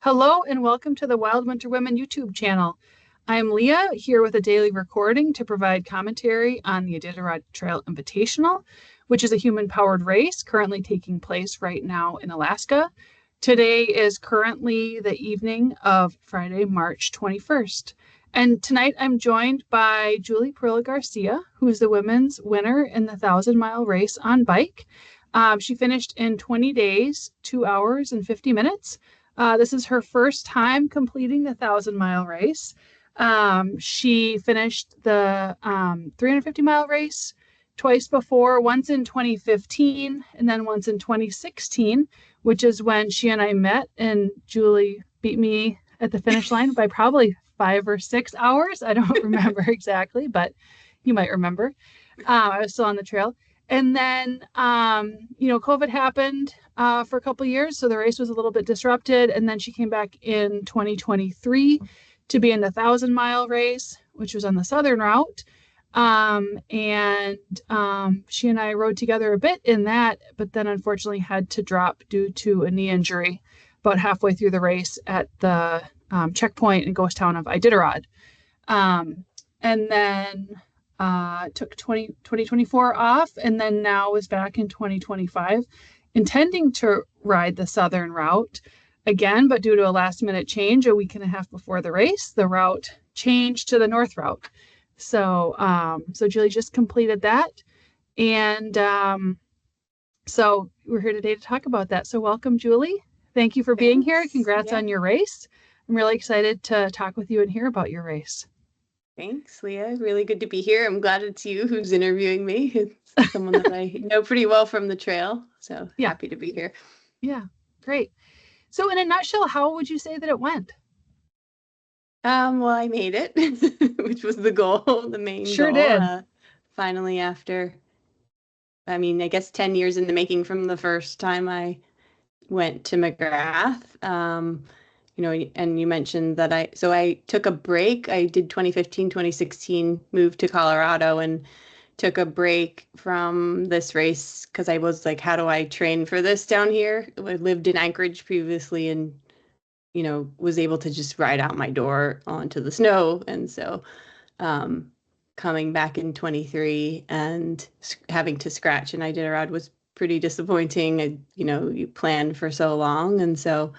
Hello and welcome to the Wild Winter Women YouTube channel. I'm Leah, here with a daily recording to provide commentary on the Iditarod Trail Invitational, which is a human-powered race currently taking place right now in Alaska. Today is currently the evening of Friday, March 21st. And tonight I'm joined by Julie Perilla Garcia, who is the women's winner in the 1,000-mile race on bike. She finished in 20 days, 2 hours and 50 minutes. This is her first time completing the 1,000-mile race. She finished the 350-mile race twice before, once in 2015 and then once in 2016, which is when she and I met, and Julie beat me at the finish line by probably 5 or 6 hours. I don't remember exactly, but you might remember. I was still on the trail. And then, COVID happened for a couple of years, so the race was a little bit disrupted. And then she came back in 2023 to be in the 1,000-mile race, which was on the southern route. She and I rode together a bit in that, but then unfortunately had to drop due to a knee injury about halfway through the race at the checkpoint in ghost town of Iditarod. And then took 2024 off, and then now is back in 2025, intending to ride the southern route again, but due to a last minute change a week and a half before the race, the route changed to the north route. So Julie just completed that. And so we're here today to talk about that. So welcome, Julie. Thank you for being here. Congrats on your race. I'm really excited to talk with you and hear about your race. Thanks, Leah. Really good to be here. I'm glad it's you who's interviewing me. It's someone that I know pretty well from the trail. So happy to be here. Yeah, great. So in a nutshell, how would you say that it went? Well, I made it, which was the goal, the main goal. Sure did. Finally, after, I guess 10 years in the making from the first time I went to McGrath. And you mentioned that I took a break. I did 2015, 2016, moved to Colorado and took a break from this race because I was like, how do I train for this down here? I lived in Anchorage previously and, was able to just ride out my door onto the snow. And so coming back in 23 and having to scratch an Iditarod was pretty disappointing. You planned for so long. And so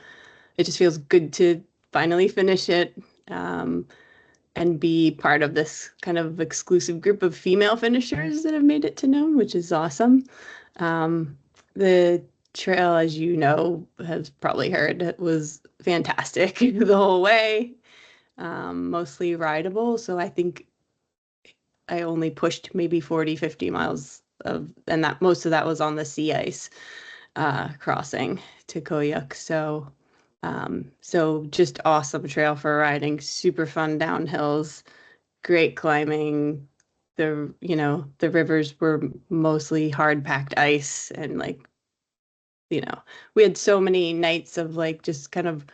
it just feels good to finally finish it and be part of this kind of exclusive group of female finishers that have made it to Nome, which is awesome. The trail, as you know, has probably heard, it was fantastic the whole way, mostly rideable. So I think I only pushed maybe 40, 50 miles and that most of that was on the sea ice crossing to Koyuk. So just awesome trail for riding, super fun downhills, great climbing. The rivers were mostly hard packed ice, and we had so many nights of just kind of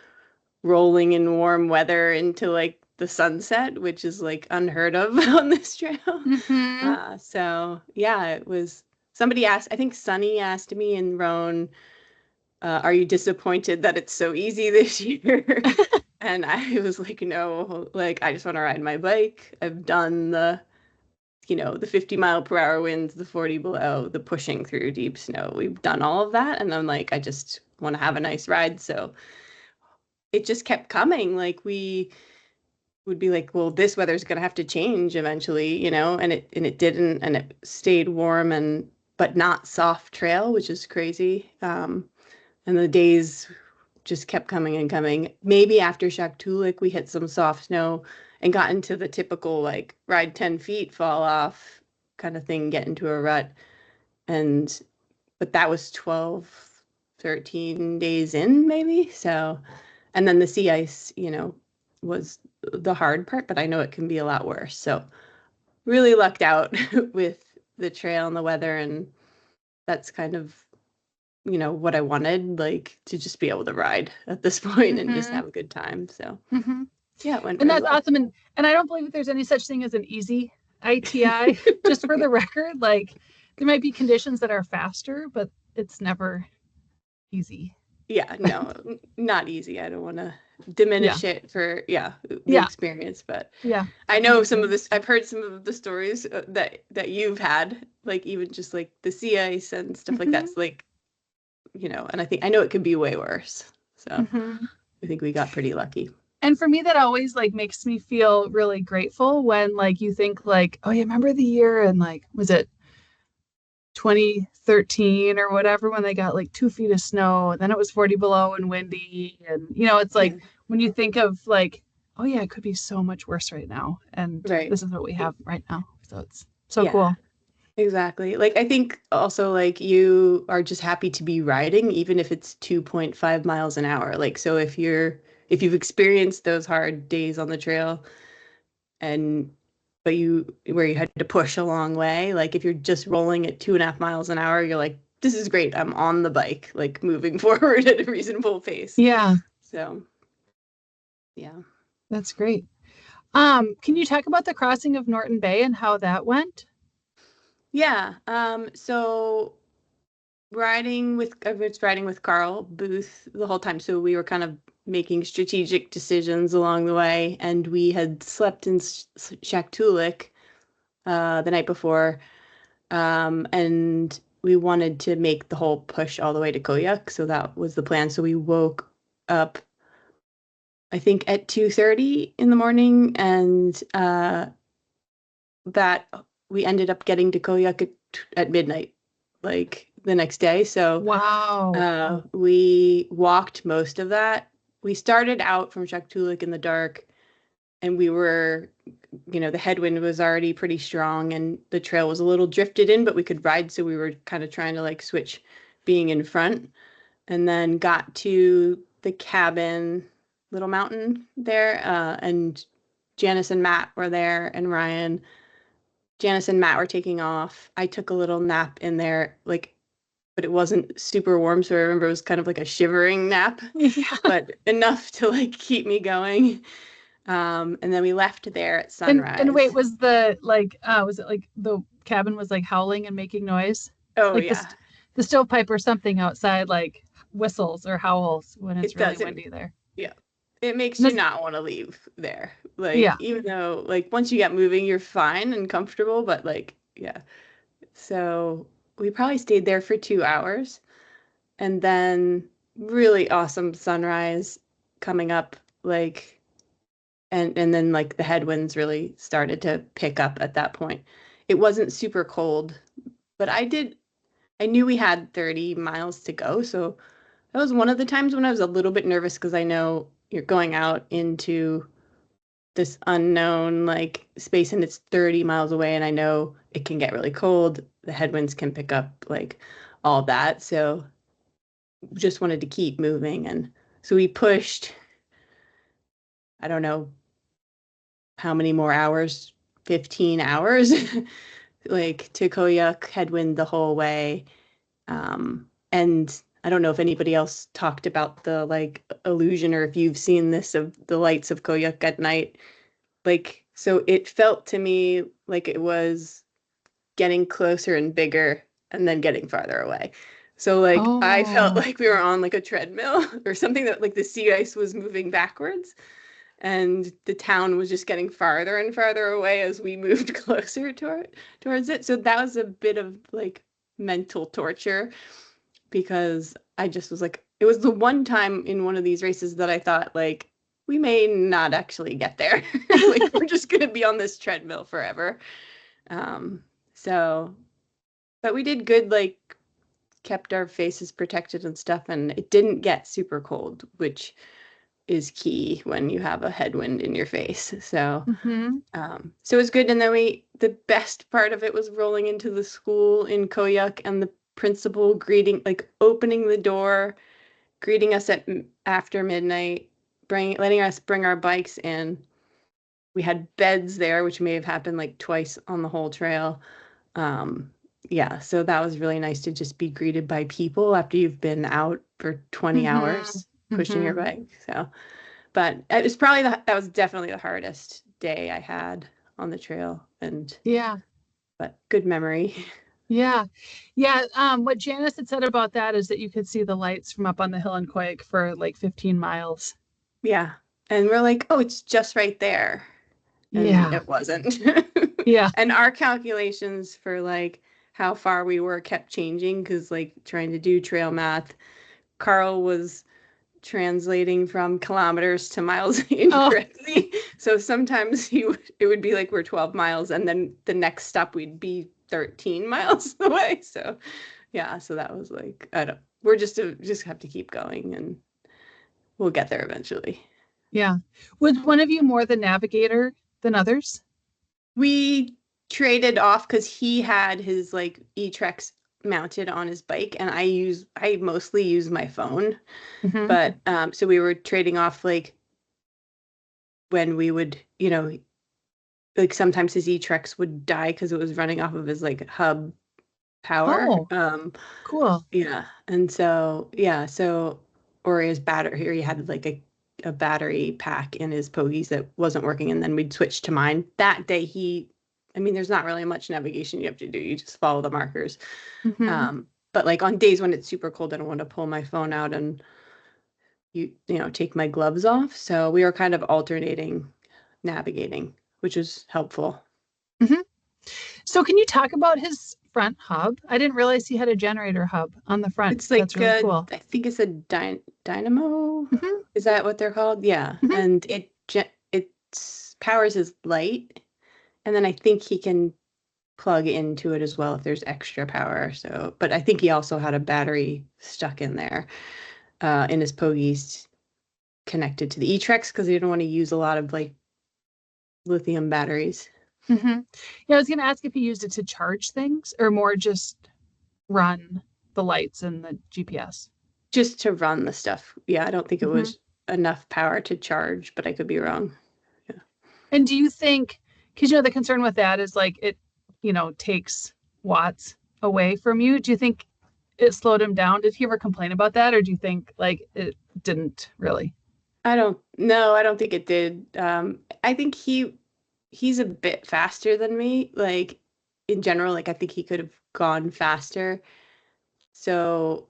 rolling in warm weather into the sunset, which is unheard of on this trail. Mm-hmm. So yeah, it was, somebody asked, I think Sunny asked me in Roan, are you disappointed that it's so easy this year? And I was like, no, I just want to ride my bike. I've done the 50 mile per hour winds, the 40 below, the pushing through deep snow. We've done all of that. And I'm like, I just want to have a nice ride. So it just kept coming. We would be like, well, this weather's going to have to change eventually, and it didn't, and it stayed warm but not soft trail, which is crazy. And the days just kept coming and coming. Maybe after Shaktoolik, we hit some soft snow and got into the typical ride 10 feet, fall off kind of thing, get into a rut. But that was 12, 13 days in maybe. So, and then the sea ice, was the hard part, but I know it can be a lot worse. So really lucked out with the trail and the weather. And that's kind of what I wanted, to just be able to ride at this point and just have a good time. So yeah, it went and really that's well. awesome. And I don't believe that there's any such thing as an easy ITI. Just for the record, there might be conditions that are faster, but it's never easy. yeah, no, not easy. I don't want to Yeah. diminish it for, the Yeah. experience, but Yeah. I know some of this, I've heard some of the stories that you've had, like even just like the sea ice and stuff like Hmm. that's like, and I know it could be way worse. So Hmm. I think we got pretty lucky. And for me, that always like makes me feel really grateful when like you think like, oh, yeah, remember the year and like, was it 2013 or whatever when they got like 2 feet of snow and then it was 40 below and windy. And, it's Yeah, like when you think of like, oh, yeah, it could be so much worse right now. And right. this is what we have right now. So it's so Yeah, cool. exactly. Like I think also like you are just happy to be riding, even if it's 2.5 miles an hour. Like so if you've experienced those hard days on the trail and but you where you had to push a long way, like if you're just rolling at 2.5 miles an hour, you're like, this is great. I'm on the bike, like moving forward at a reasonable pace. Yeah, So yeah. that's great. Can you talk about the crossing of Norton Bay and how that went? Yeah. So I was riding with Carl Booth the whole time, so we were kind of making strategic decisions along the way, and we had slept in Shaktoolik the night before, and we wanted to make the whole push all the way to Koyuk, so that was the plan. So we woke up, I think, at 2:30 in the morning, and that we ended up getting to Koyuk at midnight, like the next day. So Wow. we walked most of that. We started out from Shaktoolik in the dark, and the headwind was already pretty strong, and the trail was a little drifted in, but we could ride, so we were kind of trying to like switch being in front, and then got to the cabin, Little Mountain there, and Janice and Matt were there, and Ryan. Janice and Matt were taking off. I took a little nap in there, like, but it wasn't super warm, so I remember it was kind of like a shivering nap, Yeah. but enough to like keep me going. And then we left there at And wait, sunrise. was it like the cabin was like howling and making noise? Oh Like yeah, the stovepipe or something outside like whistles or howls when it's it really does. windy there. Yeah, it makes And you this, not want to leave there. Like yeah. even though like once you get moving, you're fine and comfortable, but like yeah. So we probably stayed there for 2 hours, and then really awesome sunrise coming up, like and then like the headwinds really started to pick up at that point. It wasn't super cold, but I knew we had 30 miles to go, so that was one of the times when I was a little bit nervous because I know you're going out into this unknown like space and it's 30 miles away, and I know it can get really cold. The headwinds can pick up like all that. So just wanted to keep moving, and so we pushed, I don't know how many more hours, 15 hours, like to Koyuk, headwind the whole way. And I don't know if anybody else talked about the like illusion or if you've seen this of the lights of Koyuk at night. Like, so it felt to me like it was getting closer and bigger and then getting farther away. So like I felt Oh, like we were on like a treadmill or something, that like the sea ice was moving backwards and the town was just getting farther and farther away as we moved closer towards it. So that was a bit of like mental torture because I just was like, it was the one time in one of these races that I thought like we may not actually get there. Like we're just gonna be on this treadmill forever. Um, so but we did good, like kept our faces protected and stuff, and it didn't get super cold, which is key when you have a headwind in your face. mm-hmm. So it was good. And then the best part of it was rolling into the school in Koyuk and the principal like opening the door, greeting us after midnight, letting us bring our bikes in. We had beds there, which may have happened like twice on the whole trail. Um, yeah, so that was really nice to just be greeted by people after you've been out for 20 Mm-hmm. hours pushing your Mm-hmm. bike. So, but it was probably that was definitely the hardest day I had on the trail, and Yeah. but good memory. Yeah. Yeah. What Janice had said about that is that you could see the lights from up on the hill in Quake for like 15 miles. Yeah. And we're like, oh, it's just right there. And Yeah. it wasn't. Yeah. And our calculations for like how far we were kept changing because like trying to do trail math, Carl was translating from kilometers to miles Oh, incorrectly. So sometimes it would be like we're 12 miles and then the next stop we'd be 13 miles away. So yeah, so that was like I don't we're just have to keep going and we'll get there eventually. yeah. Was one of you more the navigator than others? We traded off because he had his like E-Trex mounted on his bike and I mostly use my phone. Hmm. But so we were trading off like when we would, like sometimes his E-Trex would die because it was running off of his like hub power. Oh, cool. Yeah. And so yeah, so or his battery here he had like a battery pack in his pogies that wasn't working and then we'd switch to mine. That day I mean, there's not really much navigation you have to do. You just follow the markers. Hmm. But like on days when it's super cold, I don't want to pull my phone out and take my gloves off. So we were kind of alternating navigating, which was helpful. Hmm. So can you talk about his front hub? I didn't realize he had a generator hub on the front. It's That's like really cool. I think it's a dynamo. Hmm. Is that what they're called? Yeah, Hmm. and it powers his light, and then I think he can plug into it as well if there's extra power. So, but I think he also had a battery stuck in there in his pogies connected to the E-Trex because he didn't want to use a lot of like lithium batteries. Hmm. Yeah, I was going to ask if he used it to charge things or more just run the lights and the GPS. Just to run the stuff. Yeah, I don't think it Hmm. was enough power to charge, but I could be wrong. Yeah. And do you think, because the concern with that is like it takes watts away from you. Do you think it slowed him down? Did he ever complain about that, or do you think like it didn't really? I don't know. I don't think it did. I think he's a bit faster than me. Like in general, like I think he could have gone faster. So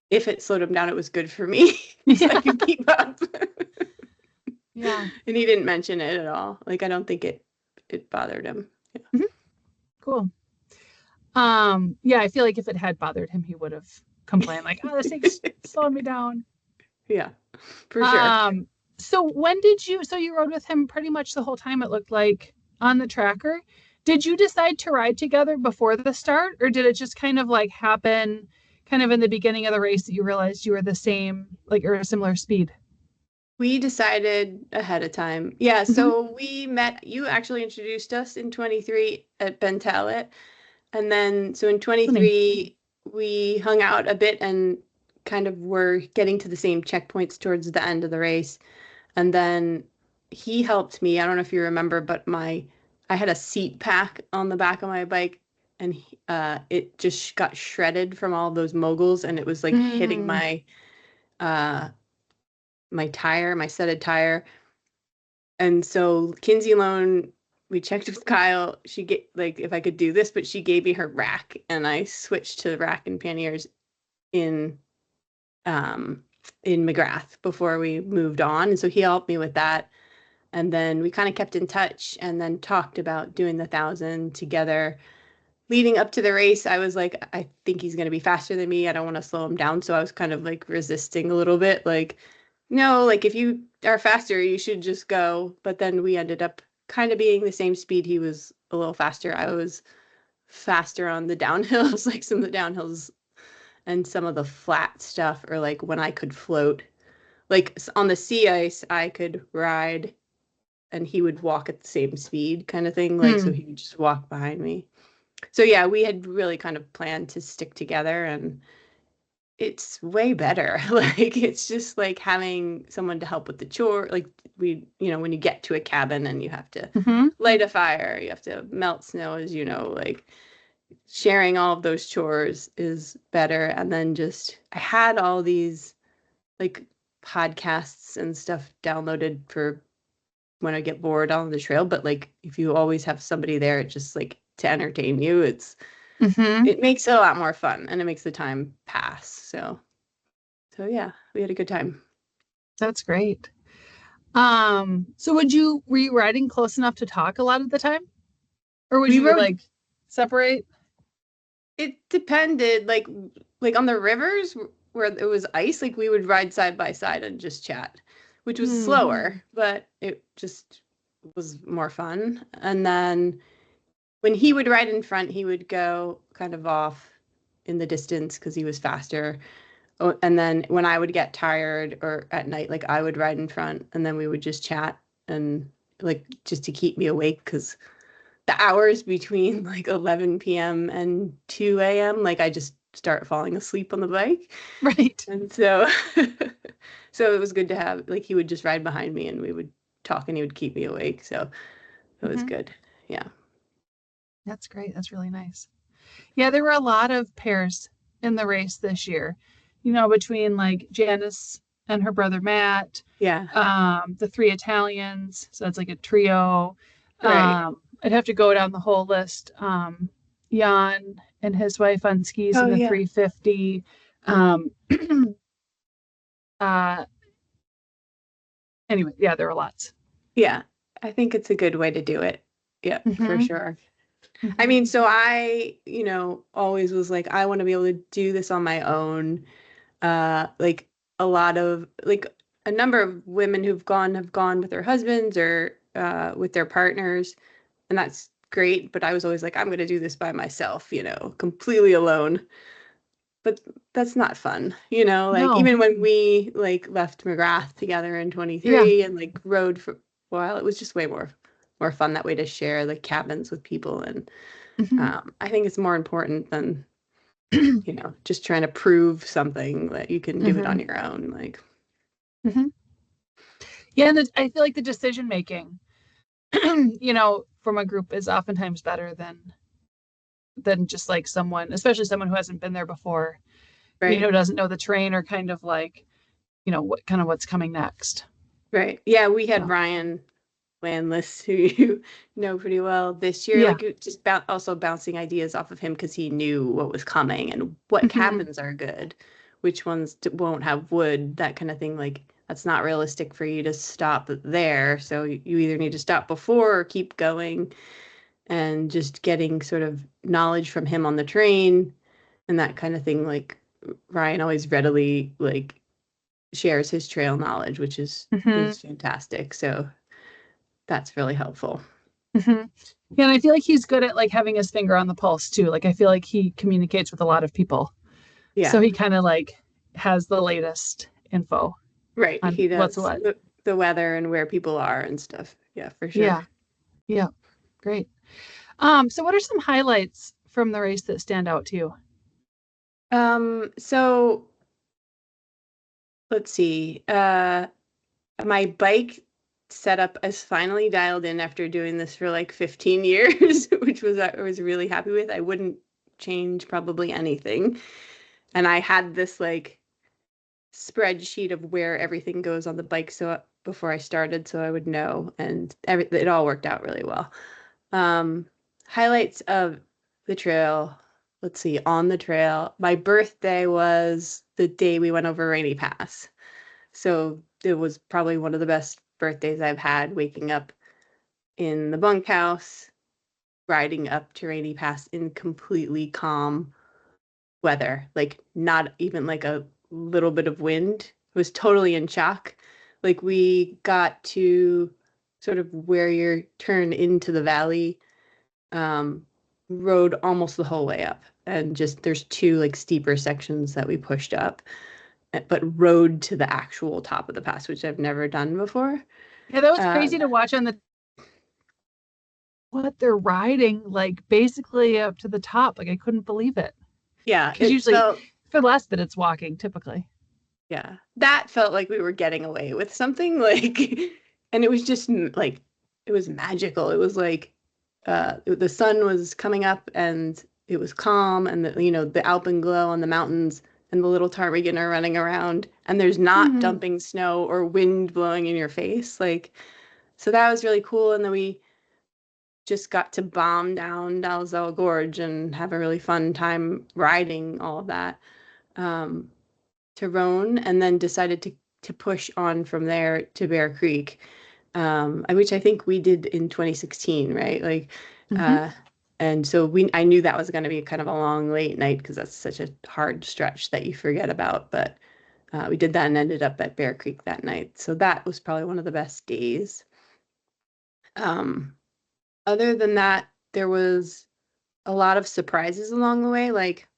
if it slowed him down, it was good for me so I Yeah, could keep up. yeah. And he didn't mention it at all. Like I don't think it bothered him. Yeah. Mhm. Cool. Yeah, I feel like if it had bothered him, he would have complained like, "Oh, this thing's slowing me down." Yeah, for sure. Um, so when did you? So you rode with him pretty much the whole time. It looked like on the tracker. Did you decide to ride together before the start, or did it just kind of like happen, kind of in the beginning of the race that you realized you were the same, like or a similar speed? We decided ahead of time. Yeah, Hmm. so we met, you actually introduced us in 23 at Ben Talet. And then, so in Funny. 23, we hung out a bit and kind of were getting to the same checkpoints towards the end of the race. And then he helped me. I don't know if you remember, but I had a seat pack on the back of my bike and it just got shredded from all those moguls and it was like hitting Mm. uh, my tire, my setted tire. And so Kinsey Loan, we checked with Kyle. She get like if I could do this, but she gave me her rack, and I switched to rack and panniers in um in McGrath before we moved on. And so he helped me with that. And then we kind of kept in touch, and then talked about doing the 1,000 together. Leading up to the race, I was like, I think he's going to be faster than me. I don't want to slow him down. So I was kind of like resisting a little bit, like, no, like if you are faster, you should just go. But then we ended up kind of being the same speed. He was a little faster. I was faster on the downhills, like some of the downhills and some of the flat stuff, or like when I could float. Like on the sea ice, I could ride and he would walk at the same speed kind of thing. Like, so Hmm. he would just walk behind me. So yeah, we had really kind of planned to stick together and it's way better. Like it's just like having someone to help with the chore. Like when you get to a cabin and you have to Hmm. light a fire, you have to melt snow, as you know, like sharing all of those chores is better. And then just I had all these like podcasts and stuff downloaded for when I get bored on the trail. But like if you always have somebody there, just like to entertain you, it's Mm-hmm. it makes it a lot more fun and it makes the time pass. So yeah, we had a good time. That's great. So were you riding close enough to talk a lot of the time? Or would We you rode like separate? It depended, like on the rivers where it was ice, like we would ride side by side and just chat, which was Hmm. slower, but it just was more fun. And then when he would ride in front, he would go kind of off in the distance because he was faster. Oh, and then when I would get tired or at night, like I would ride in front and then we would just chat and like just to keep me awake because the hours between like 11 p.m. and 2 a.m., like I just start falling asleep on the bike. Right. And so so it was good to have like he would just ride behind me and we would talk and he would keep me awake. So it was Hmm. good. Yeah. That's great. That's really nice. Yeah, there were a lot of pairs in the race this year, between like Janice and her brother Matt, Yeah. the three Italians. So it's like a trio. Right. I'd have to go down the whole list. Jan and his wife on skis Oh in the yeah. 350. Um, uh, anyway, yeah, there were lots. Yeah. I think it's a good way to do it. Yeah, for Hmm. sure. I Hmm. mean, so I, always was like, I want to be able to do this on my own. Like a lot of like a number of women who've gone have gone with their husbands or with their partners, and that's great. But I was always like, I'm going to do this by myself, completely alone. But that's not fun, like No. even when we like left McGrath together in Yeah. 23 and like rode for a while, it was just way more fun that way to share like cabins with people. And Hmm. I think it's more important than just trying to prove something that you can do it on Hmm. your own. Like, Hmm. Yeah, and I feel like the decision making, from a group is oftentimes better than just like someone, especially someone who hasn't been there before, right, doesn't know the terrain or kind of like, what's coming next. right. Yeah, we had So Ryan Landless, who you know pretty well this year, yeah. like just also bouncing ideas off of him because he knew what was coming and what Hmm. cabins are good, which ones won't have wood, that kind of thing. Like, that's not realistic for you to stop there. So you either need to stop before or keep going and just getting sort of knowledge from him on the train and that kind of thing. Like Ryan always readily like shares his trail knowledge, which Hmm. is fantastic. So that's really helpful. Hmm. Yeah, and I feel like he's good at like having his finger on the pulse too. Like I feel like he communicates with a lot of people. So Yeah, he kind of like has the latest info right. on He what's does what. the weather and where people are and stuff. Yeah, for sure. Yeah. Yeah. Great. So what are some highlights from the race that stand out to you? So let's see. My bike setup is finally dialed in after doing this for like 15 years, which I was really happy with. I wouldn't change probably anything. And I had this like spreadsheet of where everything goes on the bike so before I started so I would know and it all worked out really well. Um, Highlights of the trail. Let's see, on the trail. My birthday was the day we went over Rainy Pass. So it was probably one of the best birthdays I've had, waking up in the bunkhouse, riding up to Rainy Pass in completely calm weather, like not even like a little bit of wind. It was totally in shock. Like we got to sort of where you're turned into the valley, um, rode almost the whole way up. And just there's two like steeper sections that we pushed up, but rode to the actual top of the pass, which I've never done before. Yeah, that was Um, crazy to watch on the what they're riding, like basically up to the top. Like I couldn't believe it. yeah, Because it usually felt for less than it's walking typically. Yeah, that felt like we were getting away with something like, and it was just like, it was magical. It was like, the sun was coming up and it was calm and the alpenglow on the mountains and the little ptarmigan are running around and there's not Hmm. dumping snow or wind blowing in your face. Like, so that was really cool. And then we just got to bomb down Dalzell Gorge and have a really fun time riding all of that to Roan, and then decided to push on from there to Bear Creek, which I think we did in 2016, right? Like, Mm-hmm. uh, and so I knew that was going to be kind of a long late night because that's such a hard stretch that you forget about. But we did that and ended up at Bear Creek that night. So that was probably one of the best days. Um, Other than that, there was a lot of surprises along the way, like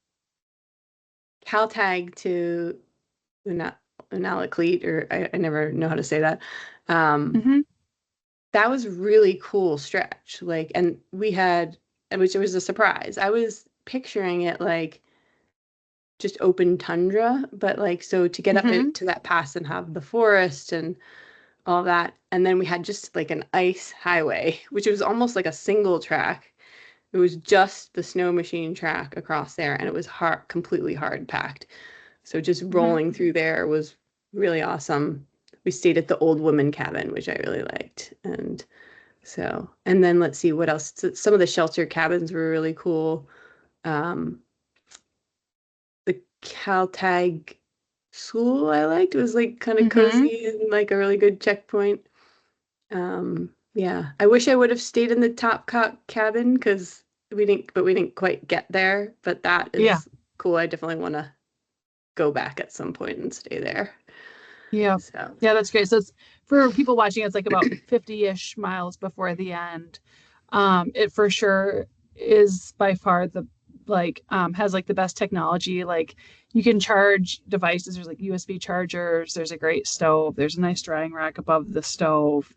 Caltag to Unalakleet, or I never know how to say that. Um, Mm-hmm. that was really cool stretch. Like, and we had, which was a surprise. I was picturing it like just open tundra, but like, so to get up Mm-hmm. it to that pass and have the forest and all that. And then we had just like an ice highway, which was almost like a single track. It was just the snow machine track across there, and it was completely hard packed. So just Mm-hmm. rolling through there was really awesome. We stayed at the old woman cabin, which I really liked. And then let's see what else. Some of the shelter cabins were really cool. Um, the Caltag school I liked. It was like kind of Mm-hmm. cozy and like a really good checkpoint. Yeah, I wish I would have stayed in the top cabin because we didn't quite get there. But that Yeah. is cool. I definitely want to go back at some point and stay there. Yeah. So, Yeah, that's great. So it's for people watching, it's like about 50-ish miles before the end. It for sure is by far the has like the best technology. Like you can charge devices. There's like USB chargers. There's a great stove. There's a nice drying rack above the stove.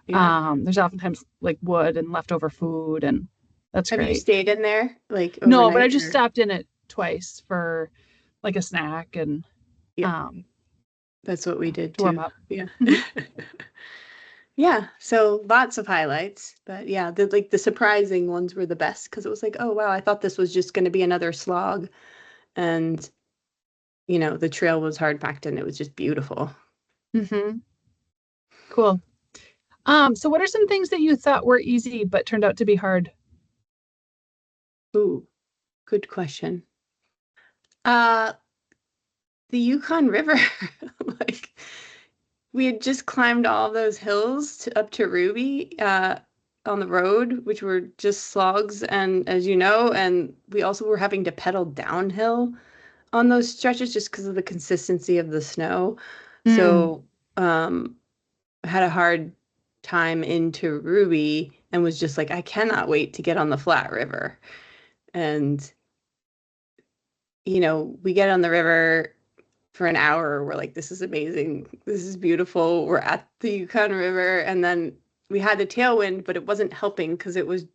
yeah. There's oftentimes like wood and leftover food, and that's Have you great. stayed in there like No, but I overnight just or? stopped in it twice for like a snack and Yeah, um, that's what we did to warm too. up. Yeah. Hmm. Yeah, so lots of highlights, but yeah, the surprising ones were the best because it was like, oh wow, I thought this was just going to be another slog, and the trail was hard packed and it was just beautiful. Hmm. Cool. So what are some things that you thought were easy but turned out to be hard? Ooh, good question. Uh, the Yukon River, like we had just climbed all those hills up to Ruby on the road, which were just slogs, and as you know, and we also were having to pedal downhill on those stretches just because of the consistency of the snow. Mm. So I had a hard time into Ruby and was just like, I cannot wait to get on the flat river. And we get on the river for an hour. We're like, this is amazing. This is beautiful. We're at the Yukon River. And then we had the tailwind, but it wasn't helping because it was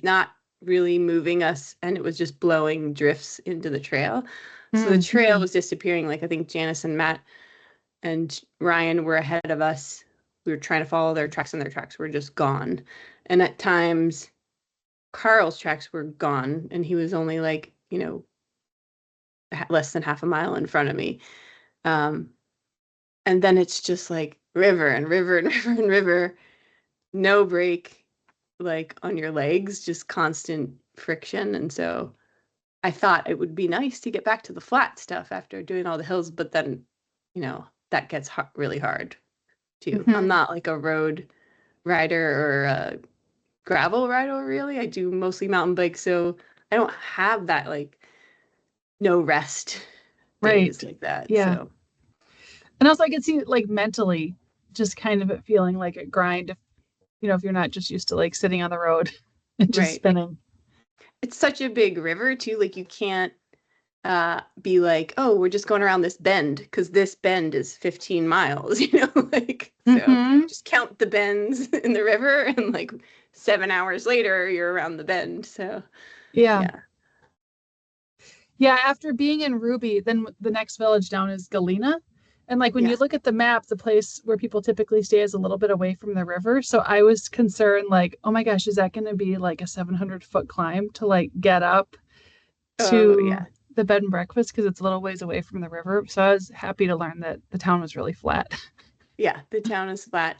not really moving us and it was just blowing drifts into the trail. So the Mm. trail was disappearing. Like I think Janice and Matt and Ryan were ahead of us. We were trying to follow their tracks and their tracks were just gone. And at times Carl's tracks were gone and he was only like, less than half a mile in front of me. Um, and then it's just like river and river and river and river, no break like on your legs, just constant friction. And so I thought it would be nice to get back to the flat stuff after doing all the hills, but then, that gets really hard too. I'm Hmm. not like a road rider or a gravel rider really. I do mostly mountain bike, so I don't have that like no rest days Right. like that. Yeah. So And also I could see like mentally just kind of it feeling like a grind if you're not just used to like sitting on the road and just right. spinning. It's such a big river too. Like you can't be like, oh, we're just going around this bend because this bend is 15 miles, like so Hmm. just count the bends in the river and like 7 hours later you're around the bend. So Yeah. yeah. Yeah, after being in Ruby, then the next village down is Galena. And like when you Yeah. look at the map, the place where people typically stay is a little bit away from the river. So I was concerned, like, oh my gosh, is that going to be like a 700-foot climb to like get up Oh to yeah. the bed and breakfast because it's a little ways away from the river. So I was happy to learn that the town was really flat. Yeah, the town is flat.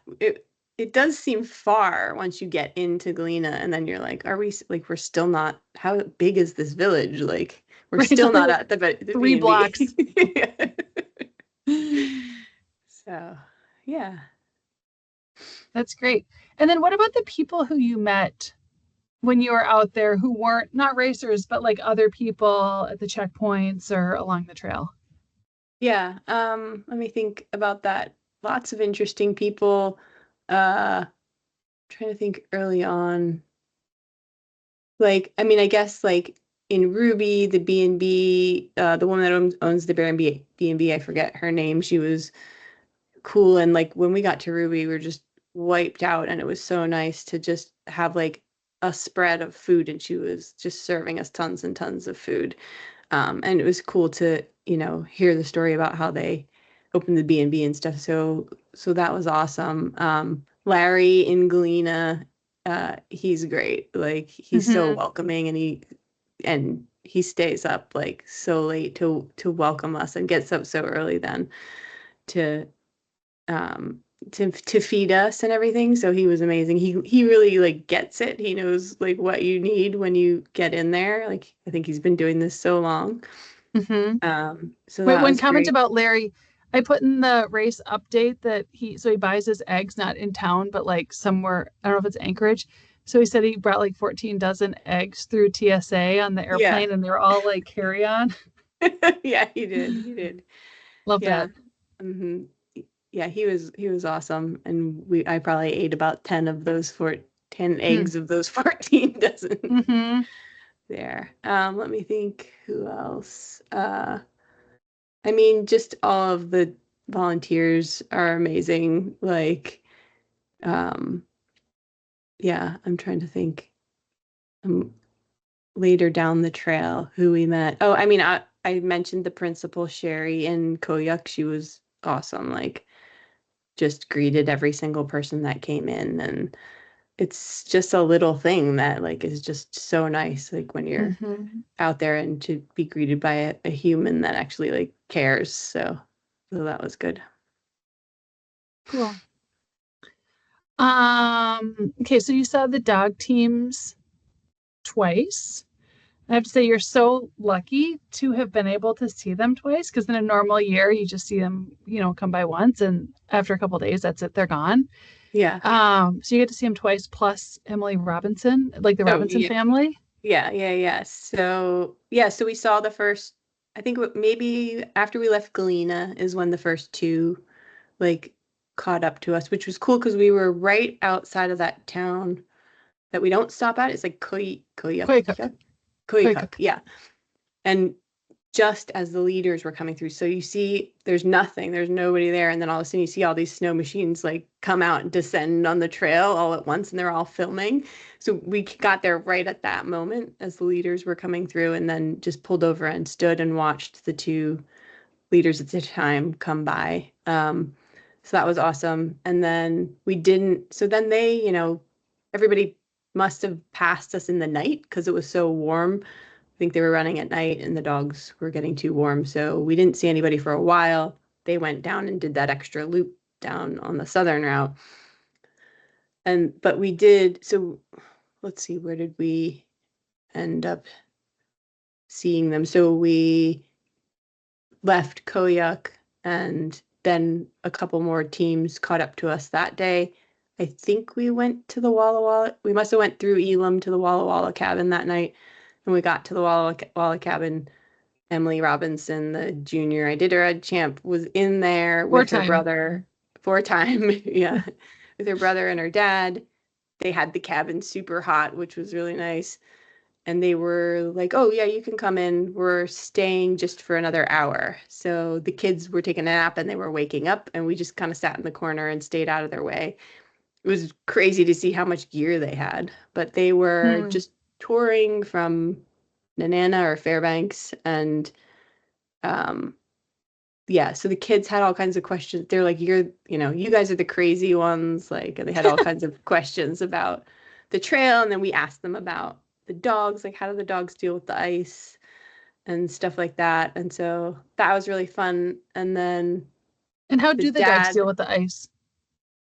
it does seem far once you get into Galena, and then you're like, are we like we're still not? How big is this village? Like we're Right, it's still only not like at the three blocks. B&B. So yeah, That's great. And then what about the people who you met when you were out there who weren't not racers, but like other people at the checkpoints or along the trail? yeah. Let me think about that. Lots of interesting people. Uh, trying to think early on. Like, I mean, I guess like in Ruby, the B&B, the woman that owns the B&B, I forget her name. She was cool. And like when we got to Ruby, we were just wiped out. And it was so nice to just have like a spread of food. And she was just serving us tons and tons of food. And it was cool to, hear the story about how they opened the B&B and stuff. So that was awesome. Larry in Galena, he's great. Like he's so Mm-hmm. welcoming, and he stays up like so late to welcome us and gets up so early then to um to feed us and everything. So he was amazing. He really like gets it. He knows like what you need when you get in there. Like I think he's been doing this so long. Mm-hmm. So Wait, that one was comment great. about Larry. I put in the race update that he buys his eggs not in town, but like somewhere, I don't know if it's Anchorage. So he said he brought like 14 dozen eggs through TSA on the Yeah. airplane and they were all like carry on. Yeah, he did. He did. Love Yeah. that. hmm Yeah, he was awesome. And I probably ate about 10 of those 10 Hmm. eggs of those 14 dozen Mm-hmm. there. Let me think who else. I mean, just all of the volunteers are amazing. Like, um, yeah, I'm trying to think. Um, Later down the trail, who we met. Oh, I mean, I mentioned the principal, Sherry, in Koyuk. She was awesome. Like, just greeted every single person that came in, and it's just a little thing that like is just so nice. Like when you're Mm-hmm. out there and to be greeted by a human that actually like cares. So that was good. Cool. Okay, so you saw the dog teams twice. I have to say you're so lucky to have been able to see them twice because in a normal year you just see them, come by once and after a couple of days that's it, they're gone. Yeah. So you get to see them twice plus Emily Robinson, like the Oh, Robinson yeah. family. Yeah, yeah, yeah. So we saw the first, I think maybe after we left Galena is when the first two like caught up to us, which was cool because we were right outside of that town that we don't stop at. It's like Koyukuk. Koyukuk, Koyukuk. yeah. And just as the leaders were coming through, so you see there's nothing, there's nobody there, and then all of a sudden you see all these snow machines like come out and descend on the trail all at once, and they're all filming. So we got there right at that moment as the leaders were coming through, and then just pulled over and stood and watched the two leaders at the time come by. So that was awesome. And then we didn't, so then they, everybody must have passed us in the night because it was so warm. I think they were running at night and the dogs were getting too warm. So we didn't see anybody for a while. They went down and did that extra loop down on the southern route. But we did, so let's see, where did we end up seeing them? So we left Koyuk, and then a couple more teams caught up to us that day. I think we went to the Walla Walla. We must have went through Elam to the Walla Walla cabin that night. And we got to the Walla Walla cabin. Emily Robinson, the junior Iditarod champ, was in there with her Wartime. brother, 4-time, yeah, with her brother and her dad. They had the cabin super hot, which was really nice, and they were like, "Oh yeah, you can come in. We're staying just for another hour." So the kids were taking a nap and they were waking up, and we just kind of sat in the corner and stayed out of their way. It was crazy to see how much gear they had, but they were Hmm. just touring from Nanana or Fairbanks, and um, yeah, so the kids had all kinds of questions. They're like, you guys are the crazy ones. Like, they had all kinds of questions about the trail. And then we asked them about the dogs, like, how do the dogs deal with the ice and stuff like that. And so that was really fun. And then And how the do the dogs deal dad, with the ice?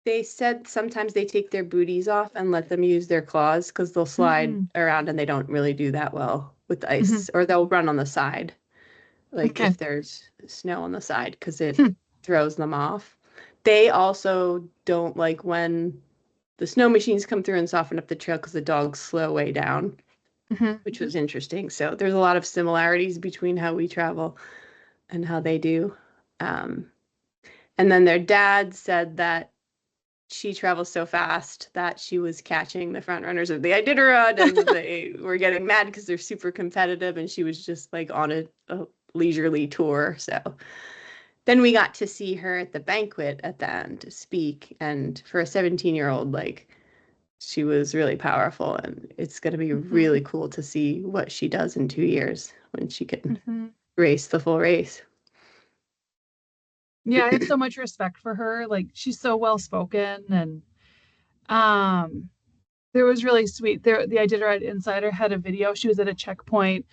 They said sometimes they take their booties off and let them use their claws because they'll slide Mm, around and they don't really do that well with the hmm. ice, or they'll run on the side, like Okay. if there's snow on the side, because it Hmm. throws them off. They also don't like when the snow machines come through and soften up the trail because the dogs slow way down, Hmm. which was interesting. So there's a lot of similarities between how we travel and how they do. Um, and then their dad said that she travels so fast that she was catching the front runners of the Iditarod and they were getting mad because they're super competitive and she was just like on a leisurely tour. So then we got to see her at the banquet at the end to speak. And for a 17-year-old, like she was really powerful. And it's going to be Hmm. really cool to see what she does in 2 years when she can Hmm. race the full race. Yeah, I have so much respect for her. Like she's so well spoken and um there was really sweet. There the Iditarod Insider had a video. She was at a checkpoint.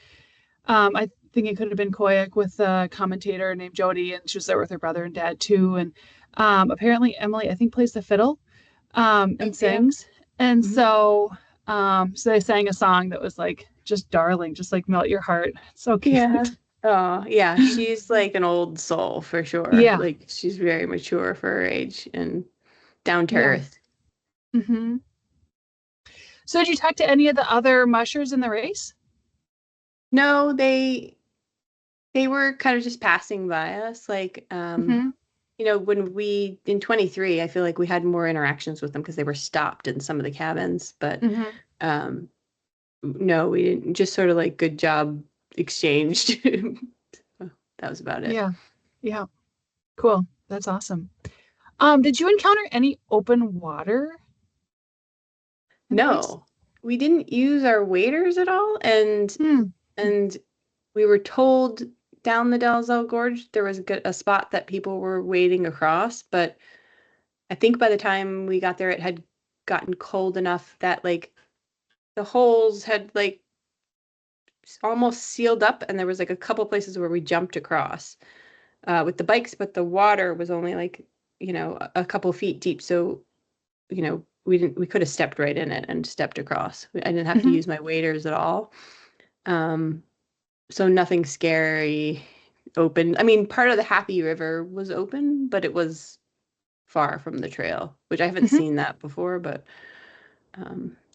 I think it could have been Koyak with a commentator named Jody, and she was there with her brother and dad too. And apparently Emily, I think, plays the fiddle Oh, and yeah. sings. And Mhm. so they sang a song that was like just darling, just like melt your heart. So Yeah. cute. Oh, yeah. She's like an old soul for sure. Yeah, Like she's very mature for her age and down to yeah. earth. Hmm. So did you talk to any of the other mushers in the race? No, they were kind of just passing by us. Like, Hmm. when we in 23, I feel like we had more interactions with them because they were stopped in some of the cabins. But Hmm. um, no, we didn't. Just sort of like good job exchanged. That was about it. Yeah, yeah. Cool. That's awesome. Did you encounter any open water in the race? No, we didn't use our waders at all, and Hmm. and we were told down the Dalzell Gorge there was a spot that people were wading across, but I think by the time we got there, it had gotten cold enough that like the holes had like almost sealed up, and there was like a couple places where we jumped across with the bikes, but the water was only like a couple feet deep, so we could have stepped right in it and stepped across. I didn't have to Hmm. use my waders at all. Um, so nothing scary open. I mean, part of the Happy River was open, but it was far from the trail, which I haven't Hmm. seen that before. But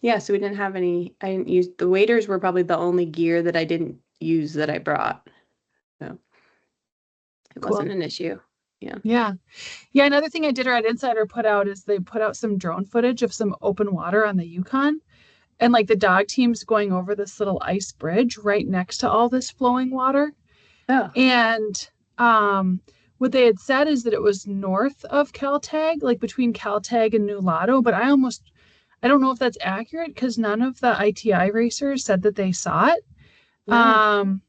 yeah, so we didn't have any. I didn't use the waders were probably the only gear that I didn't use that I brought. So it wasn't Cool. an issue. Yeah. Yeah. Yeah. Another thing I did at Insider put out is they put out some drone footage of some open water on the Yukon and like the dog teams going over this little ice bridge right next to all this flowing water. Oh. And um, what they had said is that it was north of Caltag, like between Caltag and New Lotto. But I don't know if that's accurate because none of the ITI racers said that they saw it. Oh. Um,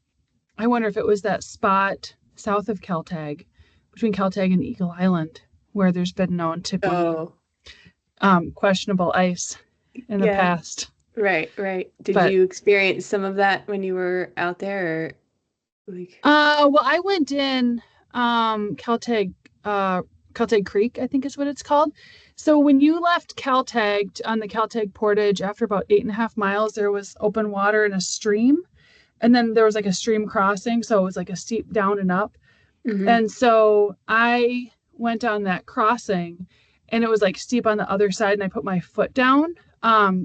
I wonder if it was that spot south of Caltag, between Caltag and Eagle Island, where there's been known to be Oh. questionable ice in the Yeah. past. Right. Right. Did But you experience some of that when you were out there, or like? well, I went in Caltag, Caltag Creek, I think is what it's called. So when you left Caltag on the Caltag Portage, after about 8.5 miles, there was open water and a stream, and then there was like a stream crossing, so it was like a steep down and up. Hmm. And so I went on that crossing, and it was like steep on the other side, and I put my foot down,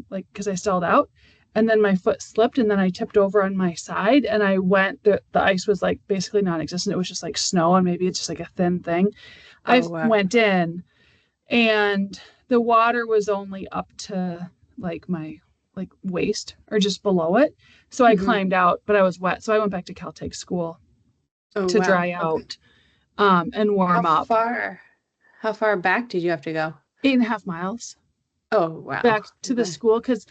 like because I stalled out, and then my foot slipped, and then I tipped over on my side, and I went. The ice was like basically non-existent. It was just like snow, and maybe it's just like a thin thing. I Oh, wow. went in, and the water was only up to like my like waist or just below it. So I Hmm. climbed out, but I was wet, so I went back to Caltech school Oh, to wow. dry Okay. out and How warm up. far, how far back did you have to go? 8.5 miles Oh, wow. back to the Okay. school because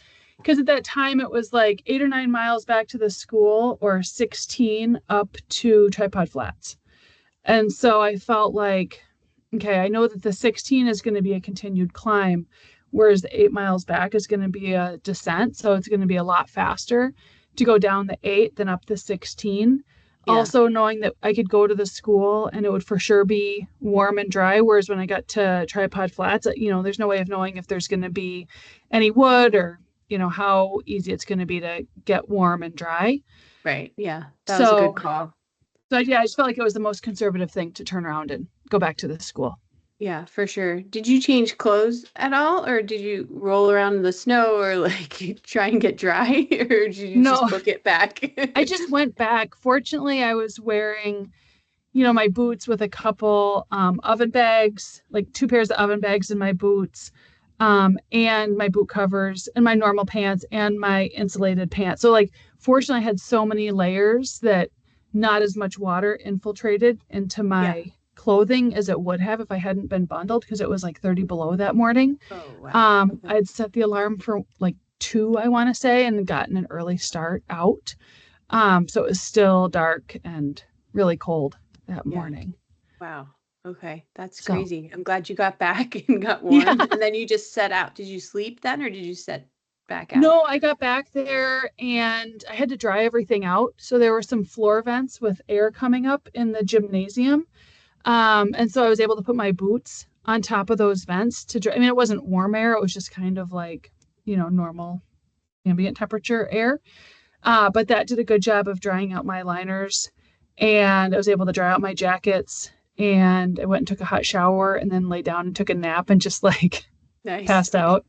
at that time it was like 8 or 9 miles back to the school or 16 up to Tripod Flats. And so I felt like, okay, I know that the 16 is going to be a continued climb, whereas the 8 miles back is going to be a descent. So it's going to be a lot faster to go down the 8 than up the 16. Yeah. Also knowing that I could go to the school and it would for sure be warm and dry. Whereas when I got to Tripod Flats, there's no way of knowing if there's going to be any wood or, how easy it's going to be to get warm and dry. Right. Yeah. That was a good So, call. yeah, I just felt like it was the most conservative thing to turn around and go back to the school. Yeah, for sure. Did you change clothes at all, or did you roll around in the snow, or like try and get dry, or did you just No, book it back? I just went back. Fortunately, I was wearing, my boots with a couple oven bags, like two pairs of oven bags in my boots, and my boot covers and my normal pants and my insulated pants. So, like, fortunately, I had so many layers that not as much water infiltrated into Yeah. my clothing as it would have if I hadn't been bundled because it was like 30 below that morning. Oh, wow. Okay. I'd set the alarm for like 2, I want to say, and gotten an early start out. So it was still dark and really cold that Yeah. morning. Wow. Okay. That's So, crazy. I'm glad you got back and got yeah. warm. And then you just set out. Did you sleep then, or did you set back out? No, I got back there and I had to dry everything out. So there were some floor vents with air coming up in the gymnasium. And so I was able to put my boots on top of those vents to dry. I mean, it wasn't warm air, it was just kind of like, normal ambient temperature air. But that did a good job of drying out my liners. And I was able to dry out my jackets. And I went and took a hot shower and then lay down and took a nap and just like Nice. passed out.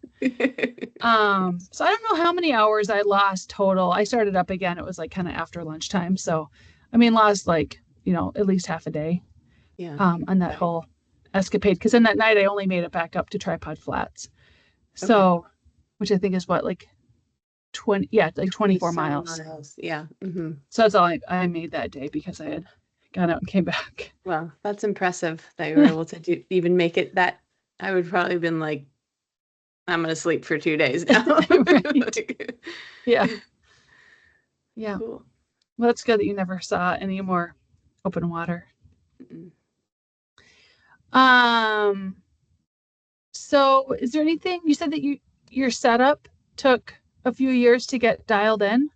So I don't know how many hours I lost total. I started up again. It was like kind of after lunchtime. So, I mean, lost like, at least half a day Yeah. on that Okay. whole escapade. Because then that night I only made it back up to Tripod Flats. Okay. So, which I think is what, like 20, yeah, like 24 27 miles. miles. Yeah. Hmm. So that's all I made that day because I had gone out and came back. Well, that's impressive that you were able to even make it that. I would probably have been like, I'm gonna sleep for 2 days now. Right. Like, Yeah. Yeah. cool. Well, that's good that you never saw any more open water. Mm. Um, so is there anything you said that your setup took a few years to get dialed in?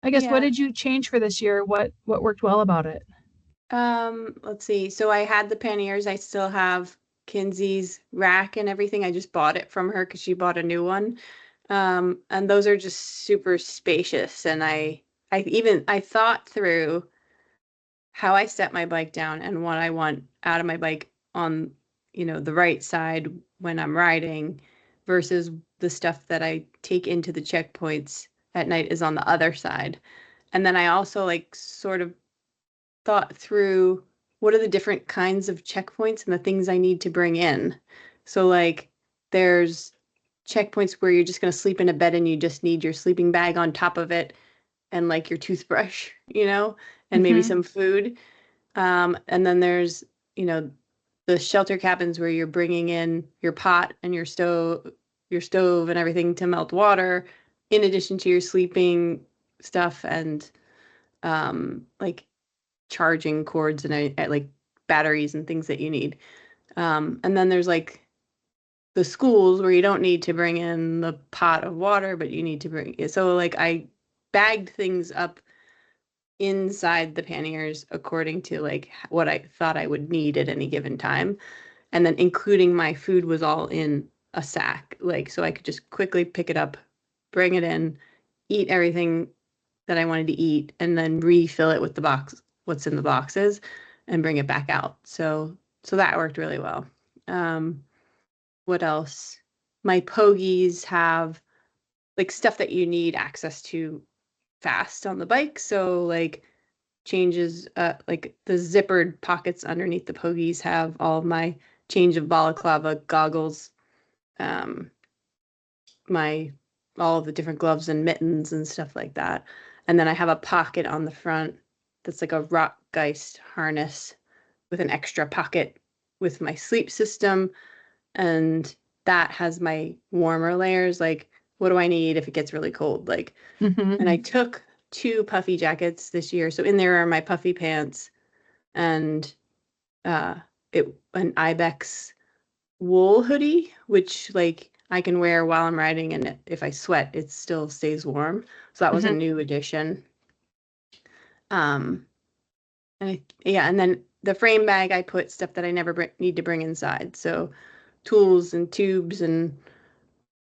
I guess what Yeah. did you change for this year? What worked well about it? Let's see. So I had the panniers. I still have Kinsey's rack and everything. I just bought it from her because she bought a new one. And those are just super spacious. And I thought through how I set my bike down and what I want out of my bike on, the right side when I'm riding versus the stuff that I take into the checkpoints at night is on the other side. And then I also like sort of thought through what are the different kinds of checkpoints and the things I need to bring in. So like there's checkpoints where you're just going to sleep in a bed and you just need your sleeping bag on top of it and like your toothbrush, and maybe Mm-hmm. some food. And then there's, the shelter cabins where you're bringing in your pot and your stove and everything to melt water, in addition to your sleeping stuff and like charging cords and like batteries and things that you need. And then there's like the schools where you don't need to bring in the pot of water, but you need to bring it. So like I bagged things up inside the panniers according to like what I thought I would need at any given time. And then including my food was all in a sack, like so I could just quickly pick it up, bring it in, eat everything that I wanted to eat, and then refill it with what's in the boxes, and bring it back out. So that worked really well. Um, what else? My pogies have like stuff that you need access to fast on the bike. So like changes, like the zippered pockets underneath the pogies have all of my change of balaclava goggles, um, my all of the different gloves and mittens and stuff like that. And then I have a pocket on the front that's like a Rockgeist harness with an extra pocket with my sleep system. And that has my warmer layers. Like, what do I need if it gets really cold? Like, Mm-hmm. and I took 2 puffy jackets this year. So in there are my puffy pants and uh an Ibex wool hoodie, which like I can wear while I'm riding, and if I sweat, it still stays warm. So that was a Mm-hmm. new addition. Um, And then the frame bag, I put stuff that I never need to bring inside. So tools and tubes and